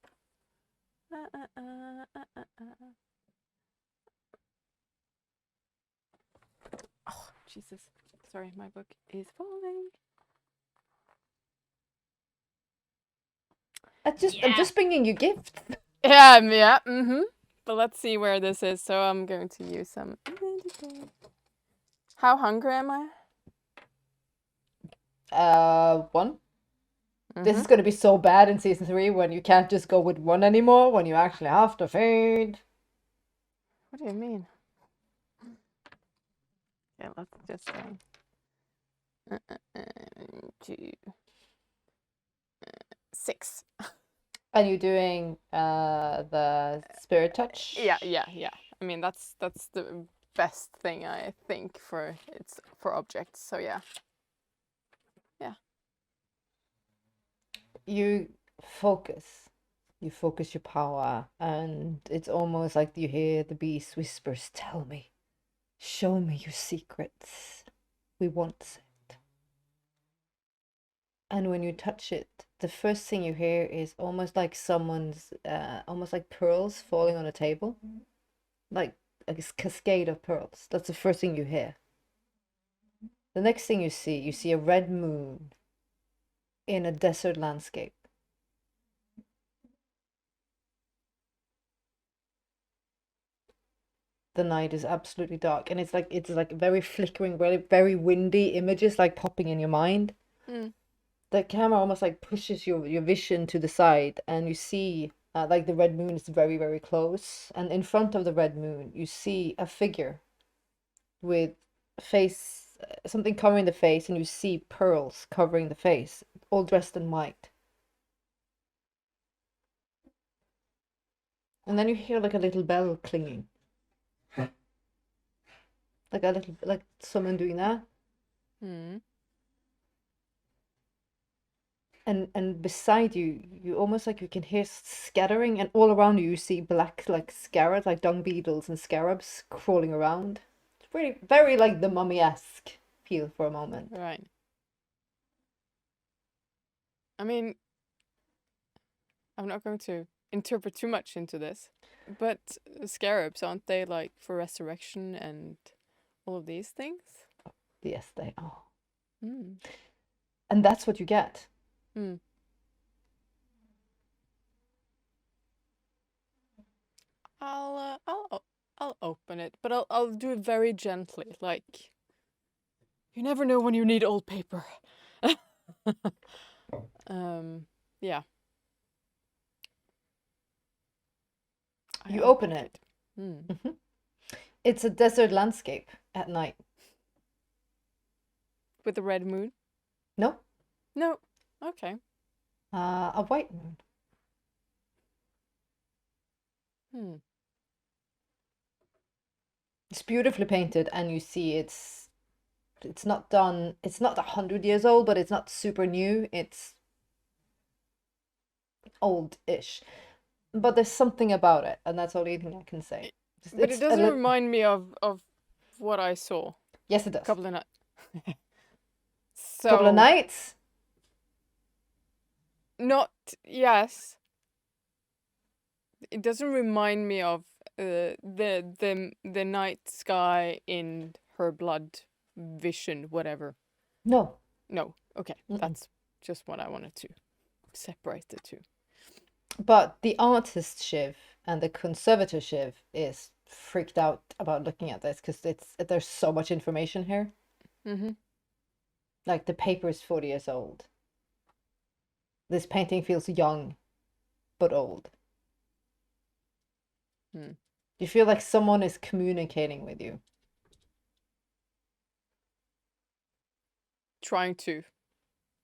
Oh, Jesus. Sorry, my book is falling. I'm just bringing you gifts. Yeah. But let's see where this is. So I'm going to use some. How hungry am I? 1. This is going to be so bad in season 3 when you can't just go with 1 anymore, when you actually have to feed. What do you mean? Yeah, let's just say 2, 6. And you're doing the spirit touch? Yeah. I mean, that's the best thing I think for objects. So yeah. You focus your power, and it's almost like you hear the beast whispers, "Tell me, show me your secrets. We want it." and when you touch it, the first thing you hear is almost like someone's, almost like pearls falling on a table, like a cascade of pearls. That's the first thing you hear. The next thing you see a red moon in a desert landscape. The night is absolutely dark, and it's like very flickering, very very windy images like popping in your mind. Mm. The camera almost like pushes your vision to the side, and you see like the red moon is very very close, and in front of the red moon you see a figure with face, something covering the face, and you see pearls covering the face, all dressed in white. And then you hear like a little bell clinging, like a little, like someone doing that. Mm. And beside you, you almost like you can hear scattering, and all around you, you see black like scarabs, like dung beetles and scarabs crawling around. It's really very like the mummy-esque feel for a moment. Right. I mean, I'm not going to interpret too much into this, but scarabs, aren't they like for resurrection and all of these things? Yes, they are. Mm. And that's what you get. Mm. I'll open it, but I'll do it very gently, like you never know when you need old paper. Yeah. I You open opened it. Mm. Mhm. It's a desert landscape at night. With the red moon? No, No. Okay. a white moon. Hmm. It's beautifully painted, and you see it's not done. It's not 100 years old, but it's not super new. It's old-ish. But there's something about it, and that's the only thing I can say. But it doesn't remind me of what I saw Yes, it a does. couple of nights. Couple of So nights. not yes. It doesn't remind me of the night sky in Her Blood vision, whatever. No. No. Okay. Mm-mm. That's just what I wanted to separate the two. But the artist Shiv and the conservator Shiv is freaked out about looking at this because there's so much information here. Mm-hmm. Like the paper is 40 years old. This painting feels young, but old. Hmm. You feel like someone is communicating with you. Trying to,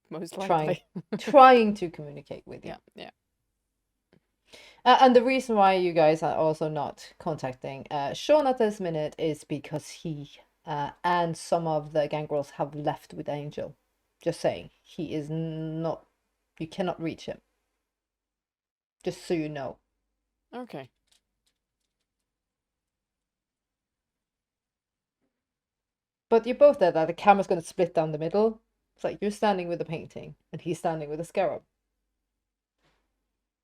most Trying likely. trying to communicate with you. Yeah. And the reason why you guys are also not contacting Sean at this minute is because he and some of the gangrels have left with Angel. Just saying, he is not. You cannot reach him. Just so you know. Okay. But you both know that the camera's going to split down the middle. It's like you're standing with a painting and he's standing with a scarab.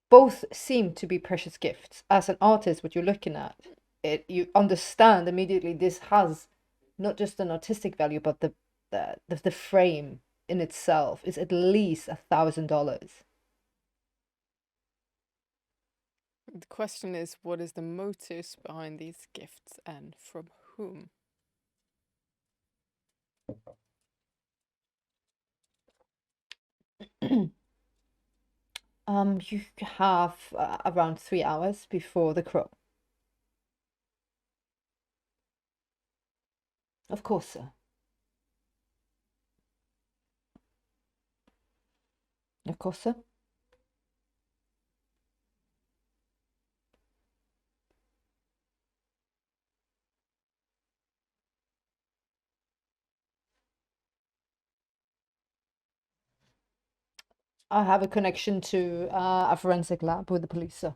Both seem to be precious gifts. As an artist, what you're looking at, you understand immediately this has not just an artistic value, but the frame in itself is at least $1,000. The question is, what is the motives behind these gifts and from whom? You have around 3 hours before the crow. Of course, sir. Of course, sir. I have a connection to a forensic lab with the police, sir.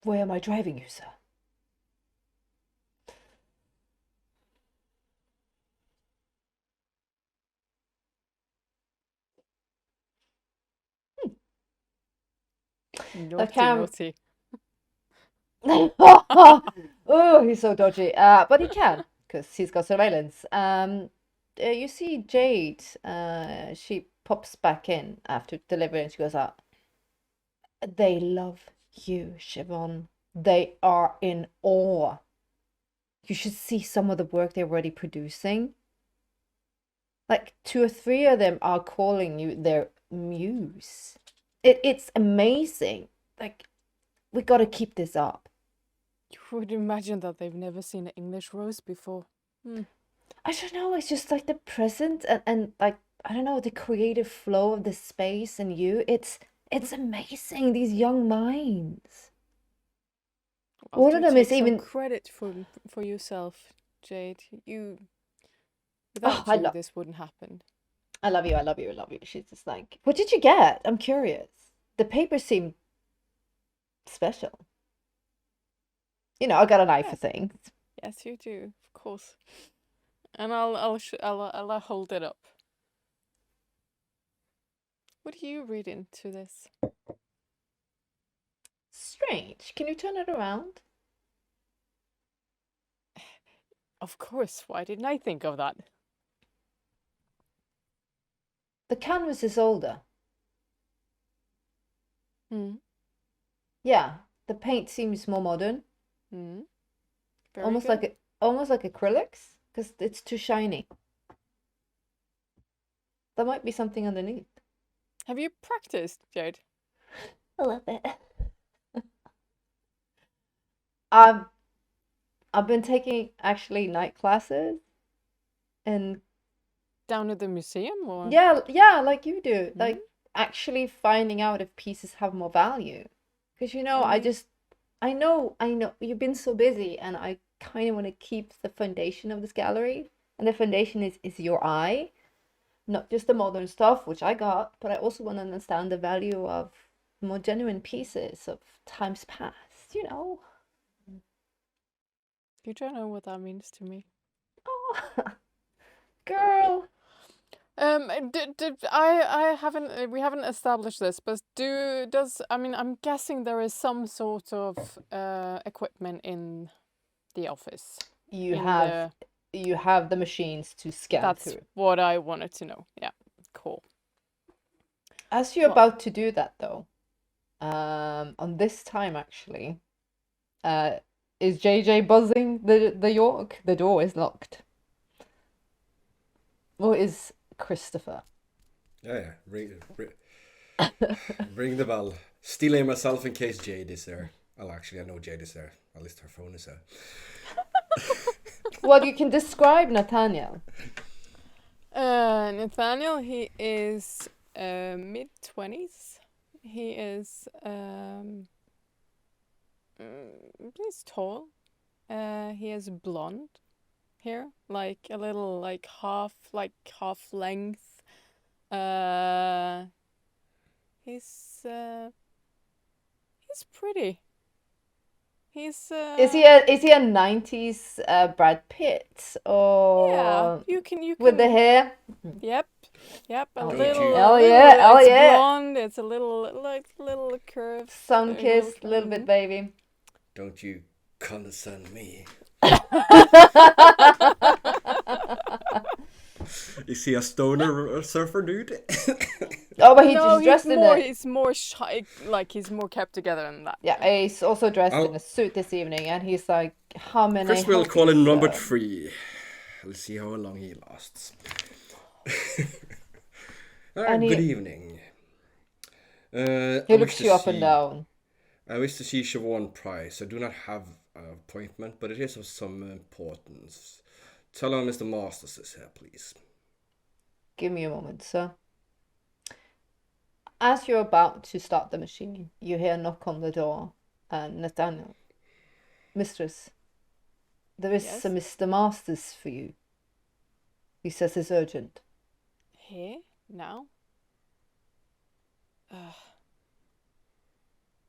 Where am I driving you, sir? Naughty, cam- naughty. Oh, he's so dodgy. But he can, because he's got surveillance. You see Jade, she pops back in after delivery and she goes out. They love you, Siobhan. They are in awe. You should see some of the work they're already producing. Like 2 or 3 of them are calling you their muse. It's amazing. Like, we gotta keep this up. You would imagine that they've never seen an English rose before. I don't know, it's just like the present and like, I don't know, the creative flow of the space and you. It's amazing, these young minds. Well, One of do them is take some even credit for yourself, Jade. Without I you, love this wouldn't happen. I love you, I love you, I love you. She's just like, what did you get? I'm curious. The papers seem special. You know, I got an eye for Yes. things. Yes, you do, of course. And I'll hold it up. What do you read into this? Strange. Can you turn it around? Of course. Why didn't I think of that? The canvas is older. Hmm. Yeah, the paint seems more modern. Hmm. Very Almost good. almost like acrylics, because it's too shiny. There might be something underneath. Have you practiced, Jade? A little bit. I've been taking actually night classes, and Down at the museum, or? yeah, like you do, Hmm? like actually finding out if pieces have more value. Because you know, And I know you've been so busy, and I kind of want to keep the foundation of this gallery, and the foundation is your eye, not just the modern stuff, which I got, but I also want to understand the value of more genuine pieces of times past, you know. you don't know what that means to me. Oh, girl. I haven't. We haven't established this, but I mean, I'm guessing there is some sort of equipment in the office. You in have you have the machines to scan That's through. what I wanted to know. Yeah, cool. As you're Well- about to do that, though, on this time actually, is JJ buzzing the York? The door is locked. Or is Christopher? Yeah. Ring the bell. Still aim myself in case Jade is there. Well, actually, I know Jade is there. At least her phone is there. Well, you can describe Nathaniel. Nathaniel, he is mid-20s. He is he's tall. He has blonde hair, like a little half length. He's pretty. He's Is he a 90s Brad Pitt, or yeah, you can with the hair? Yep, a Oh, little, yeah. a Oh, little, yeah, oh, it's yeah. blonde, it's a little curve. Sun kissed, a little bit, baby. Don't you condescend me. Is he a stoner surfer dude? Oh, but No, he's dressed in a... he's more shy, like he's more kept together than that. Yeah, he's also dressed I'll- in a suit this evening, and he's like, how many... First, we'll help call you, him number sir? 3. Let's see how long he lasts. And Good he- evening. He I looks wish you to up and see- down. I wish to see Siobhan Price. I do not have an appointment, but it is of some importance. Tell her Mr. Masters is here, please. Give me a moment, sir. As you're about to start the machine, you hear a knock on the door. And Nathaniel, mistress, there is Yes? a Mr. Masters for you. He says it's urgent. Here now.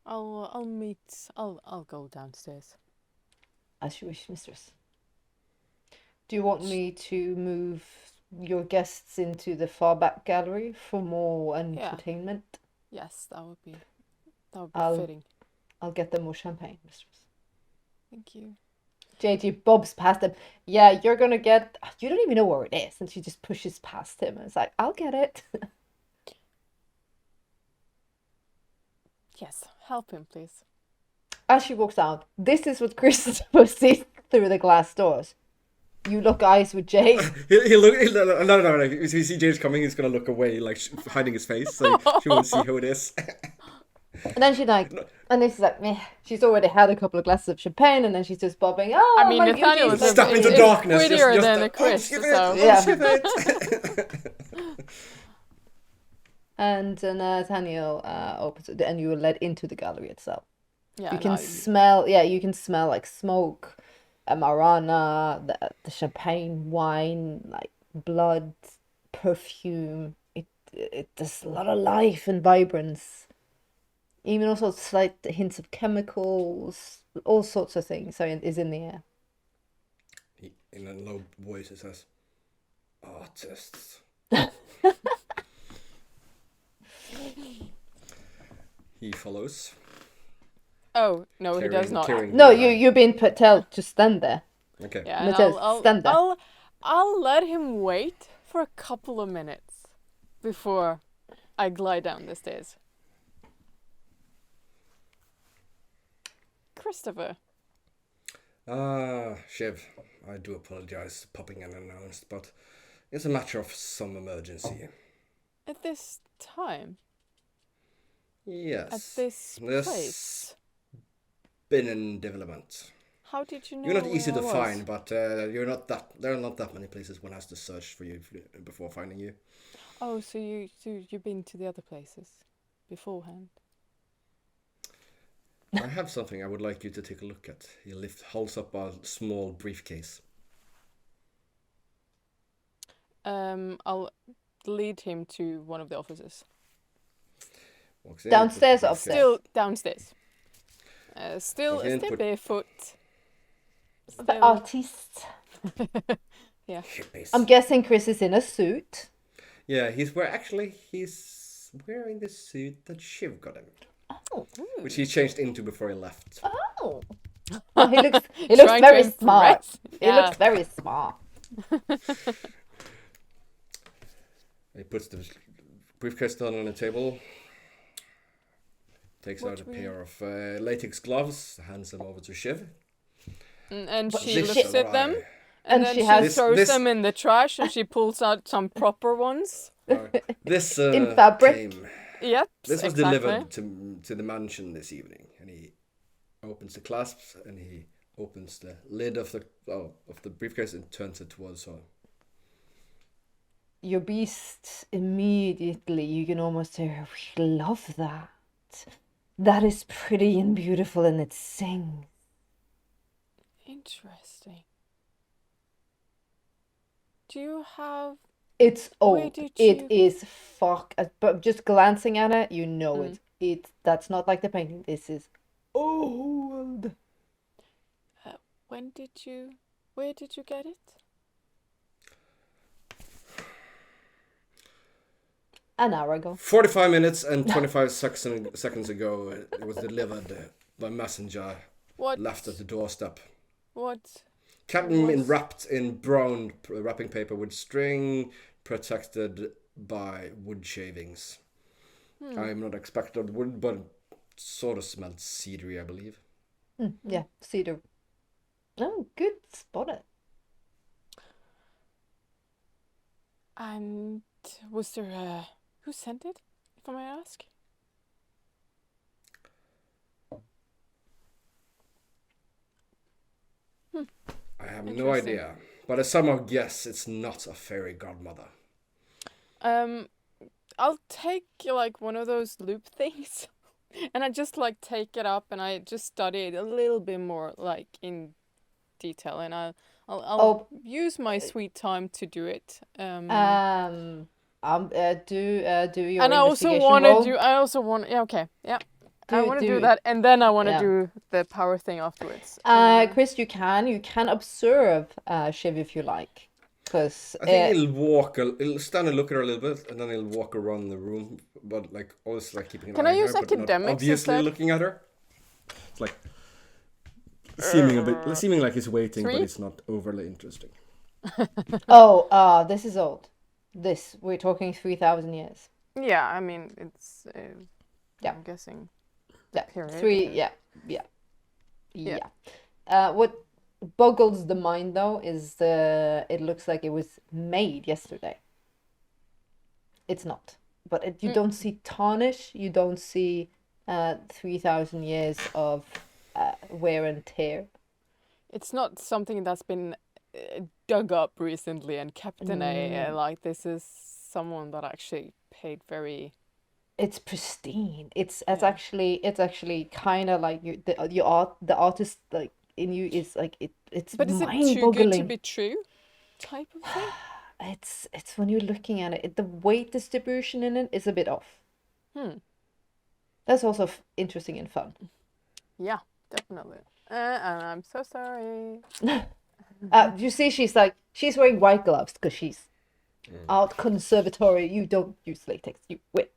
I'll go downstairs. As you wish, mistress. Do you want me to move your guests into the far back gallery for more entertainment? Yes, that would be I'll- fitting. I'll get them more champagne, mistress. Thank you. JG bobs past him. Yeah, you're gonna get. You don't even know where it is, and she just pushes past him and it's like, I'll get it. Yes, help him, please. As she walks out, this is what Christopher sees through the glass doors. You lock eyes with Jade. No. If you see James coming, he's gonna look away, like hiding his face, so she won't see who it is. And then she's like, and this is like, meh. She's already had a couple of glasses of champagne, and then she's just bobbing. Oh, I mean, my Nathaniel beauty. was Step into is darkness. prettier just than the- a Chris, ship so... it, Yeah. ship it. And Nathaniel opens it, and you are led into the gallery itself. Yeah, You can no, smell, you can smell like smoke, marana, the champagne, wine, like blood, perfume. There's a lot of life and vibrance. Even also slight hints of chemicals, all sorts of things is in the air. In a low voice, it says, "Artists." He follows. Oh, no, he does not. No, you've been told to stand there. Okay. Yeah, and Matthias, stand there. I'll let him wait for a couple of minutes before I glide down the stairs. Christopher. Shiv, I do apologize for popping unannounced, but it's a matter of some emergency. At this time? Yes. At this There's place? been in development. How did you know You're not easy where to I was? find, but there are not that many places one has to search for you before finding you. Oh, so you've been to the other places beforehand? I have something I would like you to take a look at. He holds up a small briefcase. I'll lead him to one of the offices. Walks in, Downstairs, puts the briefcase- Still downstairs. Still Okay, put- barefoot. The Still... artist. Yeah. Hippies. I'm guessing Chris is in a suit. Yeah, he's wearing the suit that Shiv got him, Oh. which he changed into before he left. Oh. Oh, he looks Trying very to smart. impress. He Yeah. looks very smart. He puts the briefcase down on the table, takes out a pair of latex gloves, hands them over to Shiv. And But she this looks is at them, And and then she she has- throws This- them in the trash, and she pulls out some proper ones. This In fabric. Yep, This was exactly. delivered to the mansion this evening, and he opens the clasps and he opens the lid of the briefcase and turns it towards her. Your beast immediately, you can almost hear, we love that. That is pretty and beautiful and it sings. Interesting. Do you have... It's Where old. did It you- is but just glancing at it, you know that's not like the painting. This is old. Where did you get it? An hour ago. 45 minutes and 25 seconds ago, it was delivered by messenger, What? left at the doorstep. What? Captain wrapped in brown wrapping paper with string, protected by wood shavings. I'm not expecting wood, but it sort of smelled cedary, I believe. Yeah, cedar. Oh, good spotted. And was there who sent it, if I may ask? I have no idea, but I somehow guess it's not a fairy godmother. I'll take like one of those loop things, and I just like take it up and I just study it a little bit more like in detail, and I'll use my sweet time to do it. Do your And I also investigation want roll. to do. I also want. Yeah. Okay. Yeah. I want to do that, and then I want to Yeah. do the power thing afterwards. Chris, you can observe Shiv if you like, because I think he'll stand and look at her a little bit, and then he'll walk around the room, but like always like keeping an Can eye I on use her, but not academics obviously instead? looking at her. It's like seeming like he's waiting, but 3? it's not overly interesting. This is old. We're talking 3,000 years. Yeah, I mean it's. Yeah. I'm guessing. Yeah, Period. 3. Yeah. What boggles the mind though is it looks like it was made yesterday. It's not, but you don't see tarnish. You don't see 3,000 years of wear and tear. It's not something that's been dug up recently and kept in a like this is someone that actually paid very. It's pristine. It's actually kind of like the artist like in you is like it's But is it too good to mind-boggling. be true? Type of thing. It's when you're looking at it, the weight distribution in it is a bit off. That's also interesting and fun. Yeah, definitely. And I'm so sorry. You see, she's wearing white gloves because she's art conservatory. You don't use latex. You wear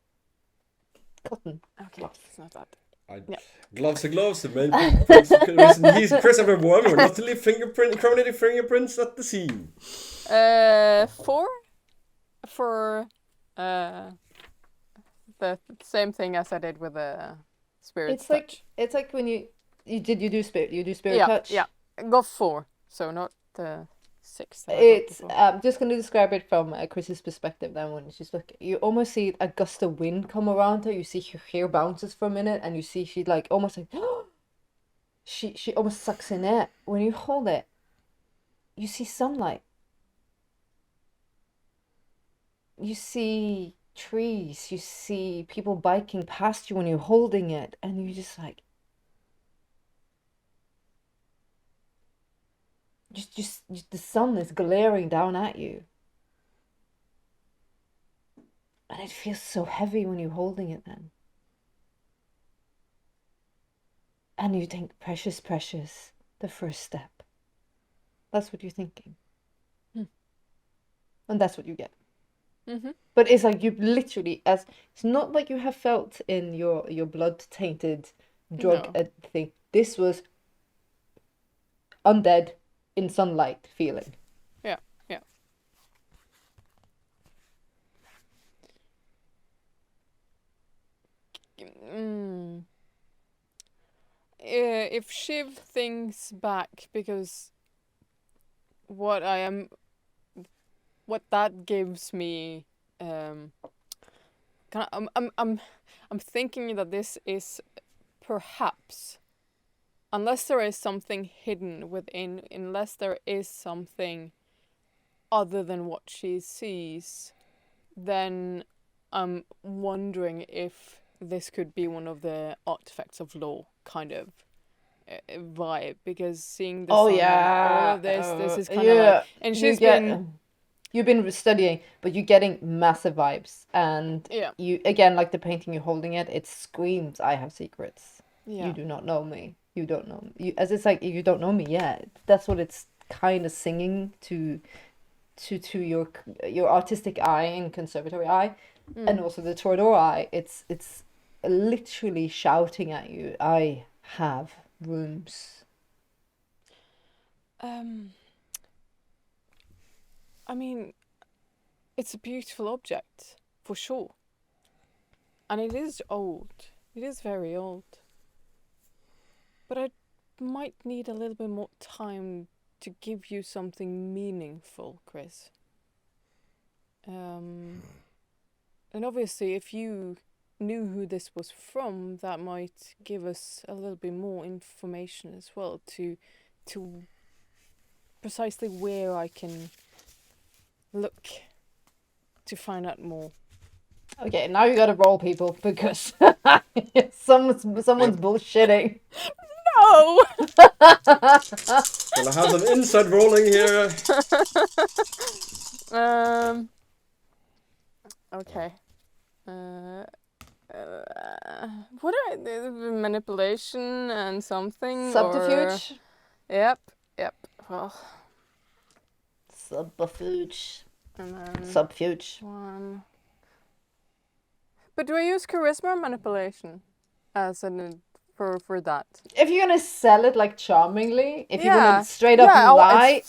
cotton. Okay, it's not that. Gloves are gloves. The main reason Chris ever worn were not to leave incriminating fingerprints at the scene. 4 for the same thing as I did with the spirit touch. It's like when you do spirit Yeah, touch. yeah. Go 4, so not the 6. It's I'm just going to describe it from Chris's perspective. Then when she's looking, you almost see a gust of wind come around her. You see her hair bounces for a minute, and you see she like almost like she almost sucks in air. When you hold it, you see sunlight. You see trees. You see people biking past you when you're holding it, and you just like. Just the sun is glaring down at you. And it feels so heavy when you're holding it then. And you think, precious, precious, the first step. That's what you're thinking. And that's what you get. Mm-hmm. But it's like you literally, it's not like you have felt in your blood-tainted drug thing. This was undead in sunlight feeling. Yeah. If Shiv thinks back, because what that gives me, I'm thinking that this is perhaps. Unless there is something hidden within, unless there is something other than what she sees, then I'm wondering if this could be one of the artifacts of law kind of vibe. Because seeing the sun and all of this is kind of like... And you've been studying, but you're getting massive vibes. And you, again, like the painting you're holding it screams, I have secrets. Yeah. You do not know me. You don't know me. As it's like you don't know me yet. That's what it's kind of singing to your artistic eye and conservatory eye, and also the Torador eye. It's literally shouting at you. I have rooms. I mean, it's a beautiful object for sure, and it is old. It is very old. But I might need a little bit more time to give you something meaningful, Chris. And obviously, if you knew who this was from, that might give us a little bit more information as well to precisely where I can look to find out more. Okay, now you gotta roll, people, because someone's bullshitting. No! Gonna have some inside rolling here. Okay. what are the manipulation and something? Subterfuge? Yep. Well, Subterfuge. and then Subfuge. one. But do I use charisma or manipulation as an for that? If you're gonna sell it like charmingly, if you're Yeah. gonna straight up Yeah, lie,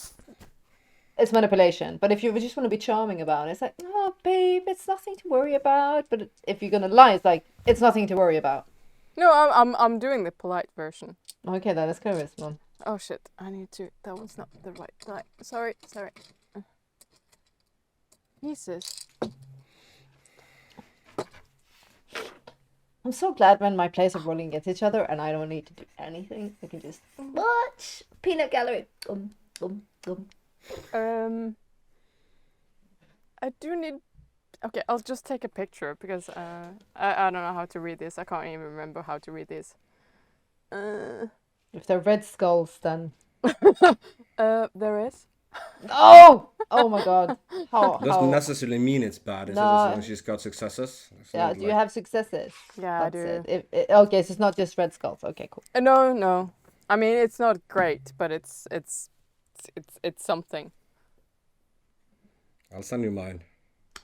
it's manipulation. But if you just want to be charming about it, it's like, oh, babe, it's nothing to worry about. But if you're gonna lie, it's like, it's nothing to worry about. No, I'm doing the polite version. Okay, then it's charisma. Oh shit! I need to. That was not the right. Sorry. Jesus. I'm so glad when my players are rolling against each other and I don't need to do anything. I can just watch peanut gallery. I do need. Okay, I'll just take a picture because I don't know how to read this. I can't even remember how to read this. If they're red skulls, then There is. oh my god. Doesn't necessarily mean it's bad, is it? As long as she's got successes. It's Yeah, not do you have successes? Yeah, That's I do. it. Okay, so it's not just red skulls. Okay, cool. No. I mean, it's not great, but it's something. I'll send you mine.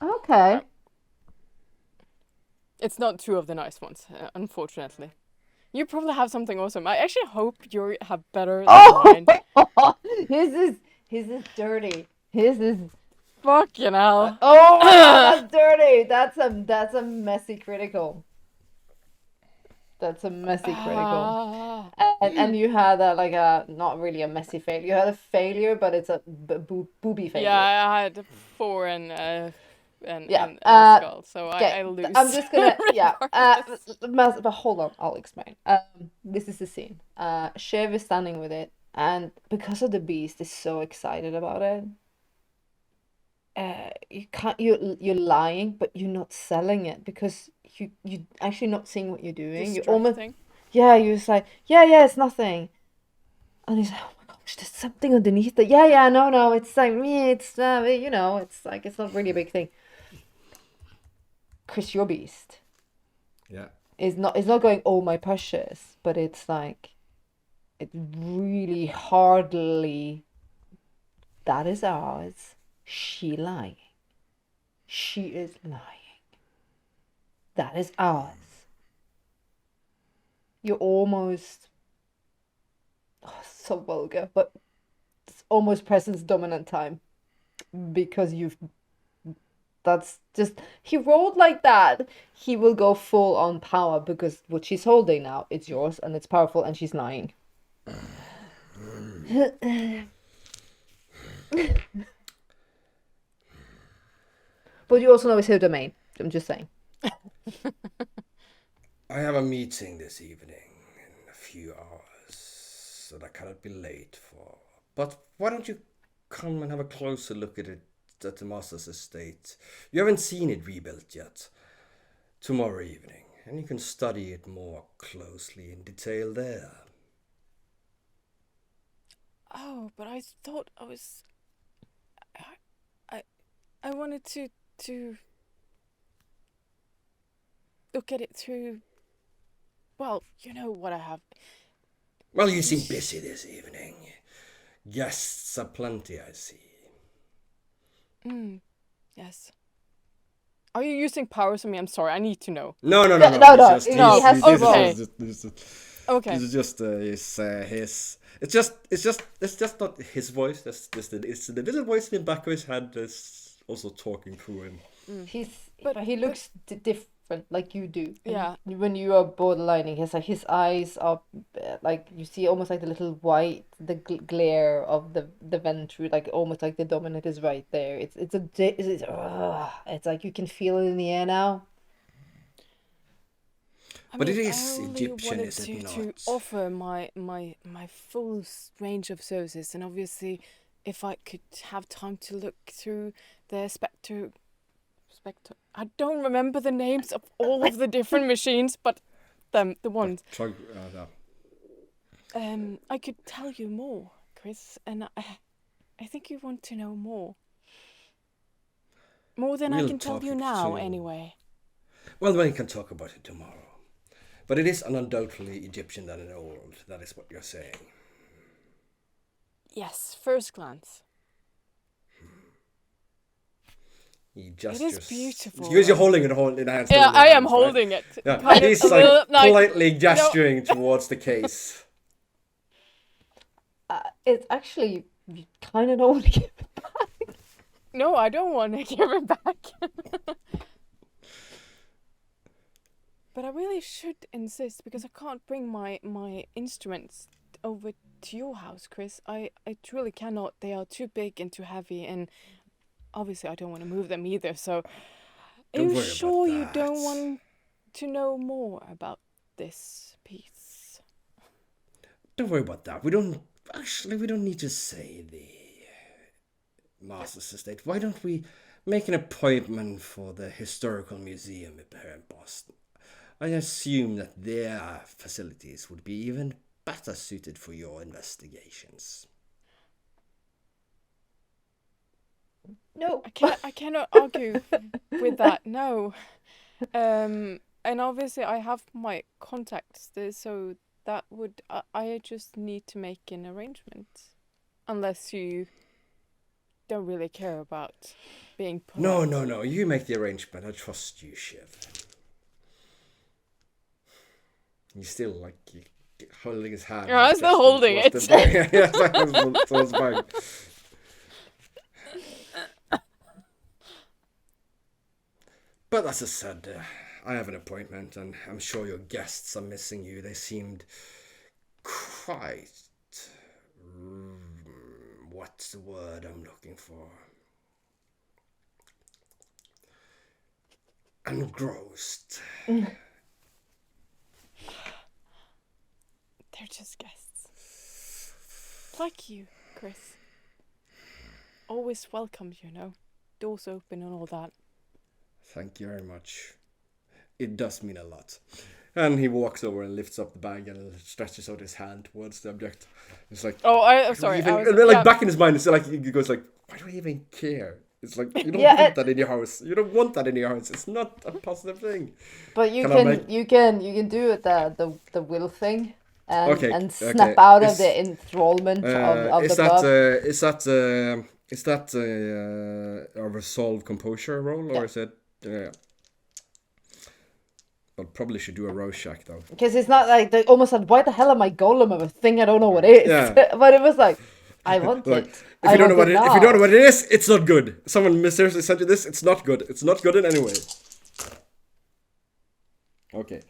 Okay. It's not two of the nice ones, unfortunately. You probably have something awesome. I actually hope you have better than mine. His is dirty. His is. Fucking hell. Oh my god, that's dirty. That's a messy critical. That's a messy critical. And you had like a not really a messy failure. You had a failure, but it's a booby failure. Yeah, I had 4 and skull, so I lose. I'm just gonna but hold on, I'll explain. This is the scene. Shiv is standing with it, and because of the beast is so excited about it. You're lying, but you're not selling it because you actually not seeing what you're doing. You're almost you're just like it's nothing, and he's like, oh my gosh, there's something underneath it. No, it's like me, it's it's like it's not really a big thing. Chris, your beast. Yeah. Is not going, oh my precious, but it's like it really hardly. That is ours. She lying. She is lying. That is ours. You're almost so vulgar, but it's almost presence dominant time because that's just he rolled like that. He will go full on power because what she's holding now, it's yours and it's powerful and she's lying. But you also know it's her domain. I'm just saying. I have a meeting this evening in a few hours that I cannot be late for. But why don't you come and have a closer look at it at the master's estate? You haven't seen it rebuilt yet. Tomorrow evening, and you can study it more closely in detail there. Oh, but I thought I wanted to look at it through. Well, you know what I have. Well, you seem busy this evening. Guests are plenty, I see. Yes. Are you using powers on me? I'm sorry, I need to know. No. Okay. It's just his. It's just not his voice. It's the little voice in the back of his head that's also talking through him. But he looks different, like you do. Yeah. When you are borderlining, his eyes are like you see almost like the little white, the glare of the vent through, like almost like the dominant is right there. It's like you can feel it in the air now. But it is Egyptian, is it not? To offer my full range of services, and obviously, if I could have time to look through the Spectre, I don't remember the names of all of the different machines, but the ones. I could tell you more, Chris, and I think you want to know more than I can tell you now, anyway. Well, we can talk about it tomorrow. But it is undoubtedly Egyptian than an old. That is what you're saying. Yes, first glance. He gestures. It is beautiful. Because you're holding it in hands. Yeah, I am hands, holding right? it. Yeah. Kind He's of like like politely gesturing towards the case. It's actually kind of don't want to give it back. No, I don't want to give it back. But I really should insist because I can't bring my instruments over to your house, Chris. I truly cannot. They are too big and too heavy, and obviously I don't want to move them either. So, are you sure you don't want to know more about this piece? Don't worry about that. We don't need to say the Master's estate. Why don't we make an appointment for the Historical Museum here in Boston? I assume that their facilities would be even better suited for your investigations. No. I cannot argue with that. No. And obviously I have my contacts there, so that would I just need to make an arrangement, unless you don't really care about being polite. No. You make the arrangement. I trust you, Shiv. He's still holding his hand. Yeah, I'm still holding it. But as I said, I have an appointment, and I'm sure your guests are missing you. They seemed quite... what's the word I'm looking for? Engrossed. They're just guests. Like you, Chris. Always welcomed, Doors open and all that. Thank you very much. It does mean a lot. And he walks over and lifts up the bag and stretches out his hand towards the object. It's like, I'm sorry. Back in his mind, it's like he goes like, why do I even care? It's like, you don't want that in your house. You don't want that in your house. It's not a positive thing. But you can do it the will thing and snap out of the enthrallment of the glove. Is that a resolve composure roll, or is it? I probably should do a Rorschach though. Because it's not like they almost said, "Why the hell am I golem of a thing I don't know what it is?" Yeah. But it was like, I want it. If you don't know what it is, it's not good. Someone mysteriously sent you this. It's not good. It's not good in any way. Okay,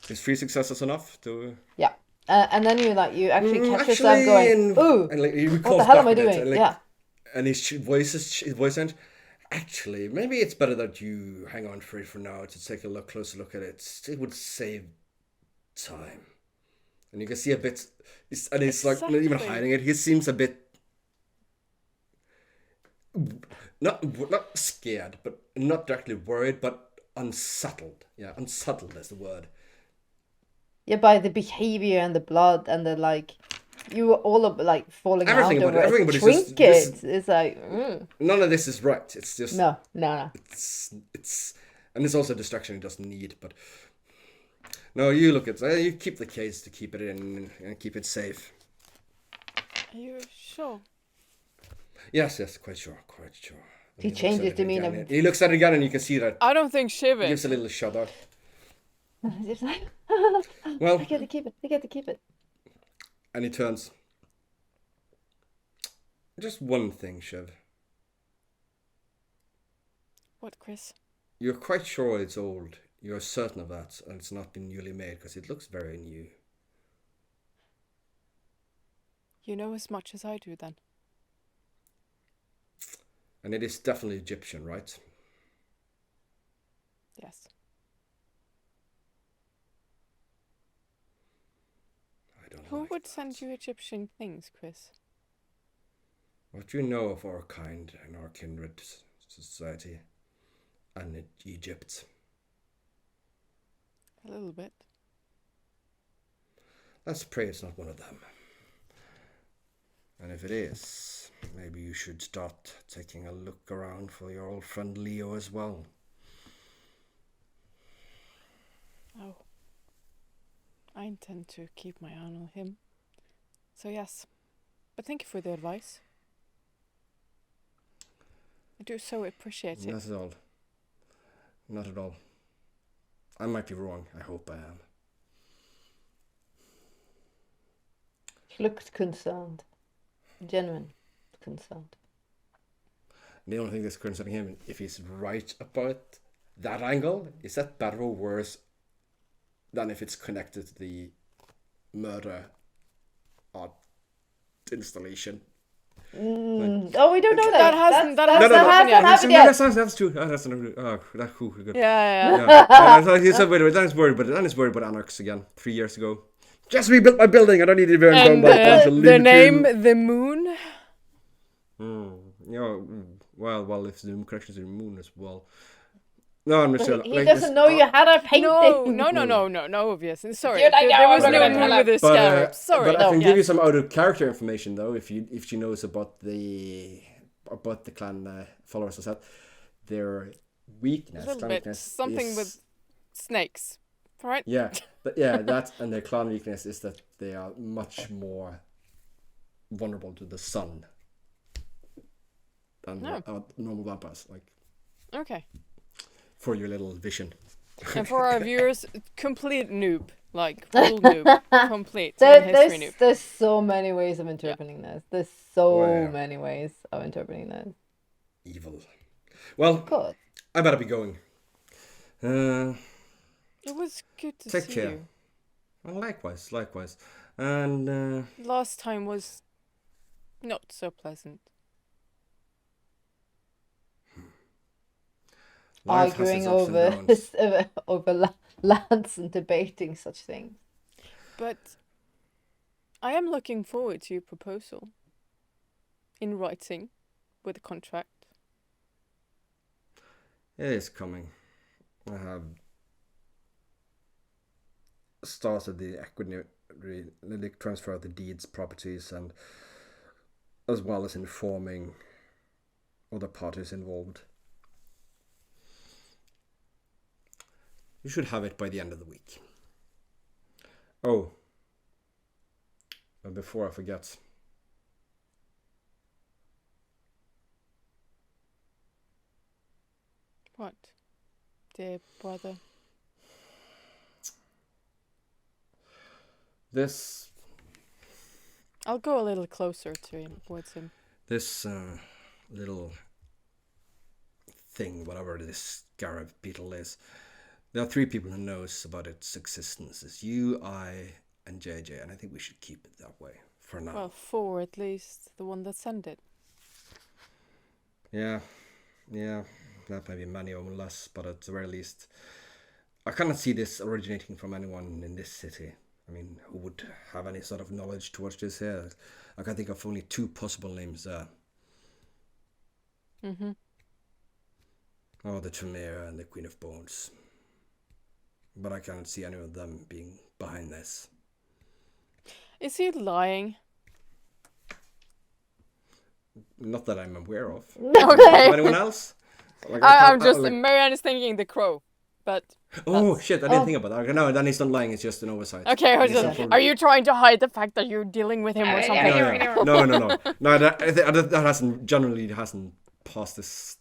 is 3 successes enough to? Yeah, and then you actually catch yourself going, "Ooh, and what the hell am I doing?" And his voice ends. Actually, maybe it's better that you hang on for it for now to take a closer look at it. It would save time. And you can see a bit, it's like not even hiding it. He seems a bit not scared, but not directly worried, but unsettled. Yeah, unsettled is the word. Yeah, by the behavior and the blood and the you were all falling out over a trinket. It's like none of this is right. It's just no. It's and it's also a distraction it doesn't need. But no, you look at you keep the case to keep it in and keep it safe. Are you sure? Yes, quite sure. He changed his demeanor. He looks at it again, and you can see that. I don't think Shiv gives a little shudder. It's like, well, I get to keep it. And he turns. Just one thing, Shiv. What, Chris? You're quite sure it's old. You're certain of that, and it's not been newly made because it looks very new. You know as much as I do, then. And it is definitely Egyptian, right? Yes. Who would send you Egyptian things, Chris? What do you know of our kind and our kindred society and Egypt? A little bit. Let's pray it's not one of them. And if it is, maybe you should start taking a look around for your old friend Leo as well. Oh. I intend to keep my eye on him. So yes. But thank you for the advice. I do so appreciate it. Not at all. Not at all. I might be wrong. I hope I am. He looked concerned. Genuine concerned. The only thing that's concerning him, if he's right about that angle, is that better or worse than if it's connected to the murder art installation? Oh, we don't know That that. hasn't That's happened yet. happened yet. That's true. That's cool. Good. Yeah. He said, wait, then he's worried about Anarchs again. 3 years ago. Just rebuilt my building. I don't need to even go And back. the name, the moon. Well, if the connection to the moon as well. No, I'm just He doesn't know you had a painting. No, obviously. Sorry. You're like, there was "Oh, no we're gonna moon tell with the scarab. Sorry. But I can give you some out of character information though, if she knows about the clan followers. I said their weakness. A little bit. Something with snakes. Right? Yeah, that and their clan weakness is that they are much more vulnerable to the sun than normal vampires. Like, Okay. for your little vision. And for our viewers, complete noob. Like, full noob. Complete. History noob. There's so many ways of interpreting this. There's so many ways of interpreting this. Evil. Well, Good. I better be going. It was good to Take see care. you. Well, likewise. And Last time was not so pleasant. life has Arguing its ups and downs. over lands and debating such things. But I am looking forward to your proposal in writing with a contract. It is coming. I have started the equity transfer of the deeds, properties, and as well as informing other parties involved. You should have it by the end of the week. Oh, and before I forget, What, dear brother? this I'll go a little closer to him, towards him. little thing, whatever this scarab beetle is, there are 3 people who knows about its existence. It's you, I, and JJ, and I think we should keep it that way for now. Well, 4 at least, the one that sent it. Yeah, that may be many or less, but at the very least, I cannot see this originating from anyone in this city. I mean, who would have any sort of knowledge towards this here? I can think of only 2 possible names there. Mm-hmm. Oh, the Tremere and the Queen of Bones. But I cannot see any of them being behind this. Is he lying? Not that I'm aware of. Okay. Anyone else? Like, I'm just, Marianne is thinking the crow, but... Oh, shit, I didn't think about that. Okay, no, then he's not lying, it's just an oversight. Okay, are you trying to hide the fact that you're dealing with him or something? No. No, that hasn't passed his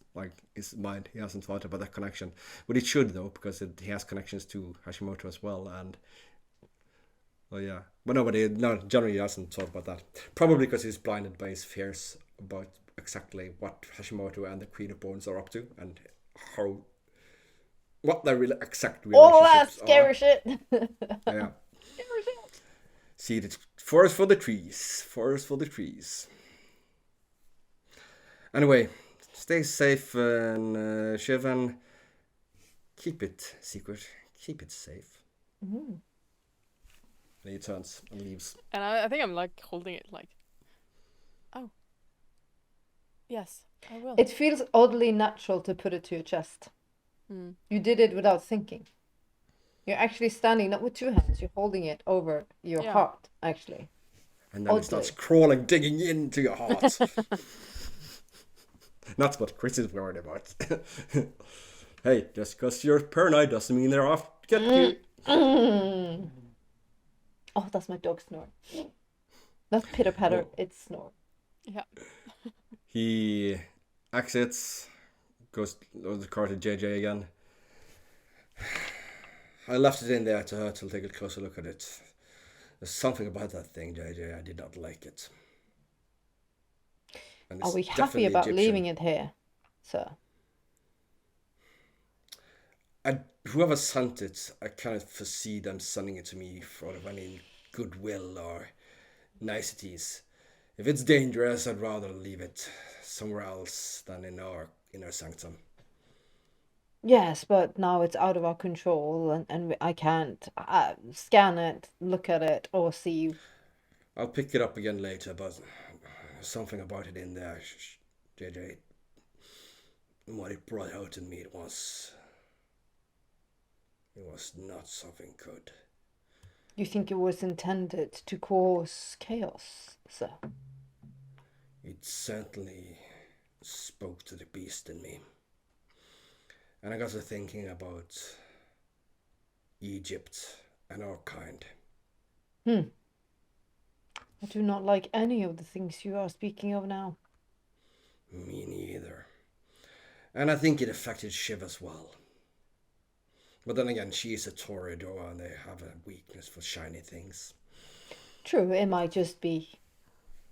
mind. He hasn't thought about that connection. But it should, though, because he has connections to Hashimoto as well, and... Oh, yeah. But generally he hasn't thought about that. Probably because he's blinded by his fears about exactly what Hashimoto and the Queen of Bones are up to, and what their exact relationships All that scary are. shit. Yeah. See, the forest for the trees. Anyway, stay safe, and Siobhan, keep it secret. Keep it safe. Mm-hmm. And he turns and leaves. And I think I'm like holding it like, oh, yes, I will. It feels oddly natural to put it to your chest. You did it without thinking. You're actually standing, not with 2 hands, you're holding it over your heart, actually. And then it starts crawling, digging into your heart. That's what Chris is worried about. Hey, just because you're paranoid doesn't mean they're off to get you. Mm. Oh, that's my dog snore. Not pitter patter, Well, it's snore. Yeah. he exits, goes over the car to JJ again. I left it in there to her to take a closer look at it. There's something about that thing, JJ. I did not like it. And Are it's we happy definitely about Egyptian. leaving it here, sir? Whoever sent it, I cannot foresee them sending it to me out of any goodwill or niceties. If it's dangerous, I'd rather leave it somewhere else than in our inner sanctum. Yes, but now it's out of our control, and I can't scan it, look at it, or see. I'll pick it up again later, but something about it in there, JJ. What it brought out in me, it was not something good. You think it was intended to cause chaos, sir? It certainly spoke to the beast in me. And I got to thinking about Egypt and our kind. I do not like any of the things you are speaking of now. Me neither. And I think it affected Shiv as well. But then again, she is a Toreador and they have a weakness for shiny things. True, it might just be,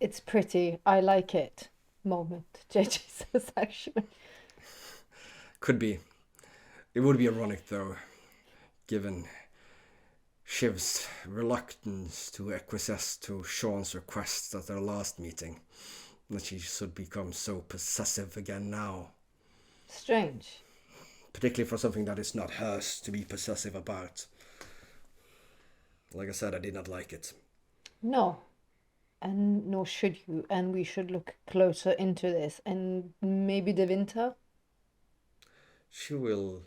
it's pretty, I like it moment, JJ says, actually. Could be. It would be ironic though, given Shiv's reluctance to acquiesce to Sean's request at their last meeting, that she should become so possessive again now. Strange. Particularly for something that is not hers to be possessive about. Like I said, I did not like it. No, and nor should you, and we should look closer into this, and maybe the winter? She will...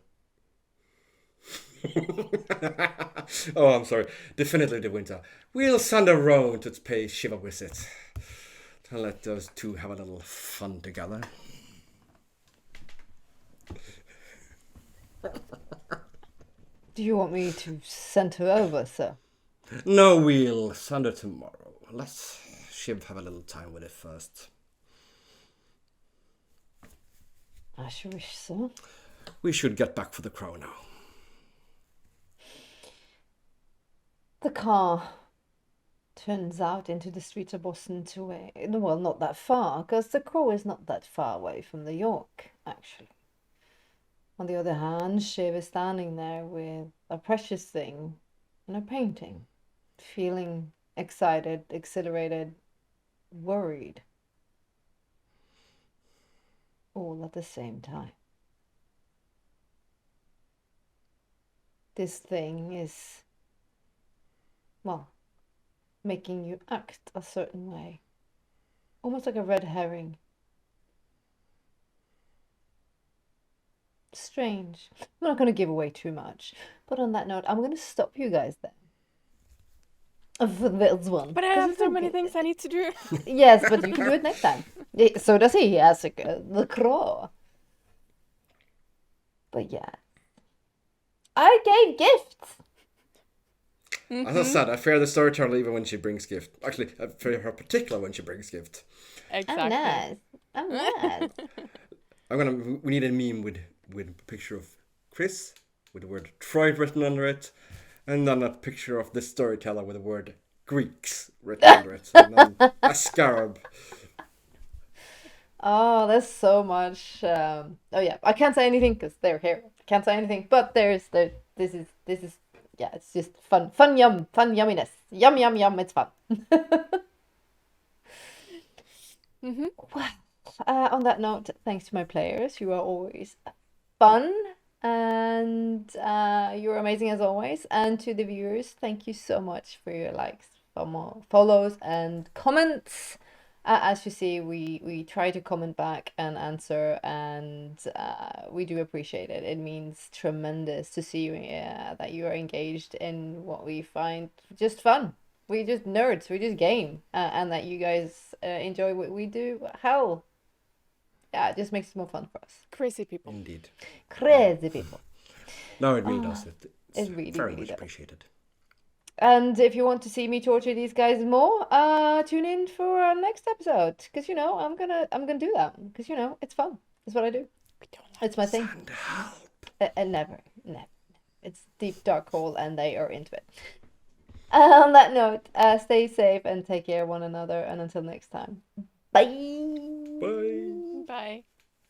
Oh, I'm sorry. Definitely the winter. We'll send her round to pay Shiv a visit. And let those two have a little fun together. Do you want me to send her over, sir? No, we'll send her tomorrow. Let's Shiv have a little time with it first. I should wish so. We should get back for the crow now. The car turns out into the streets of Boston to a, well, not that far, because the Crow is not that far away from the York, actually. On the other hand, Shiv is standing there with a precious thing and a painting, feeling excited, exhilarated, worried, all at the same time. This thing is, well, making you act a certain way. Almost like a red herring. Strange. I'm not going to give away too much. But on that note, I'm going to stop you guys there. For this one. But I have so many things I need to do. Yes, but you can do it next time. So does he, as the crow. But yeah. I gave gifts. As I said, I fear the storyteller even when she brings gift. Actually, I fear her particular when she brings gift. Exactly. I'm nice. I'm nice. We need a meme with a picture of Chris with the word Troy written under it, and then a picture of the storyteller with the word Greeks written under it, and then a scarab. Oh, there's so much. Oh yeah, I can't say anything because they're here. Can't say anything, but this is yeah, it's just fun yumminess, yum. It's fun. Well, on that note, thanks to my players, you are always fun and you're amazing as always. And to the viewers, thank you so much for your likes, follows, and comments. As you see, we try to comment back and answer, and we do appreciate it. It means tremendous to see that you are engaged in what we find just fun. We just nerds, we just game, and that you guys enjoy what we do. Hell, yeah, it just makes it more fun for us. Crazy people. Indeed. Crazy people. No, it really does. It really, very really much does. appreciated. And if you want to see me torture these guys more, tune in for our next episode. Because I'm gonna do that. Because it's fun. It's what I do. We don't like It's my thing. Send help. And never. It's deep dark hole, and they are into it. On that note, stay safe and take care of one another. And until next time, bye. Bye. Bye.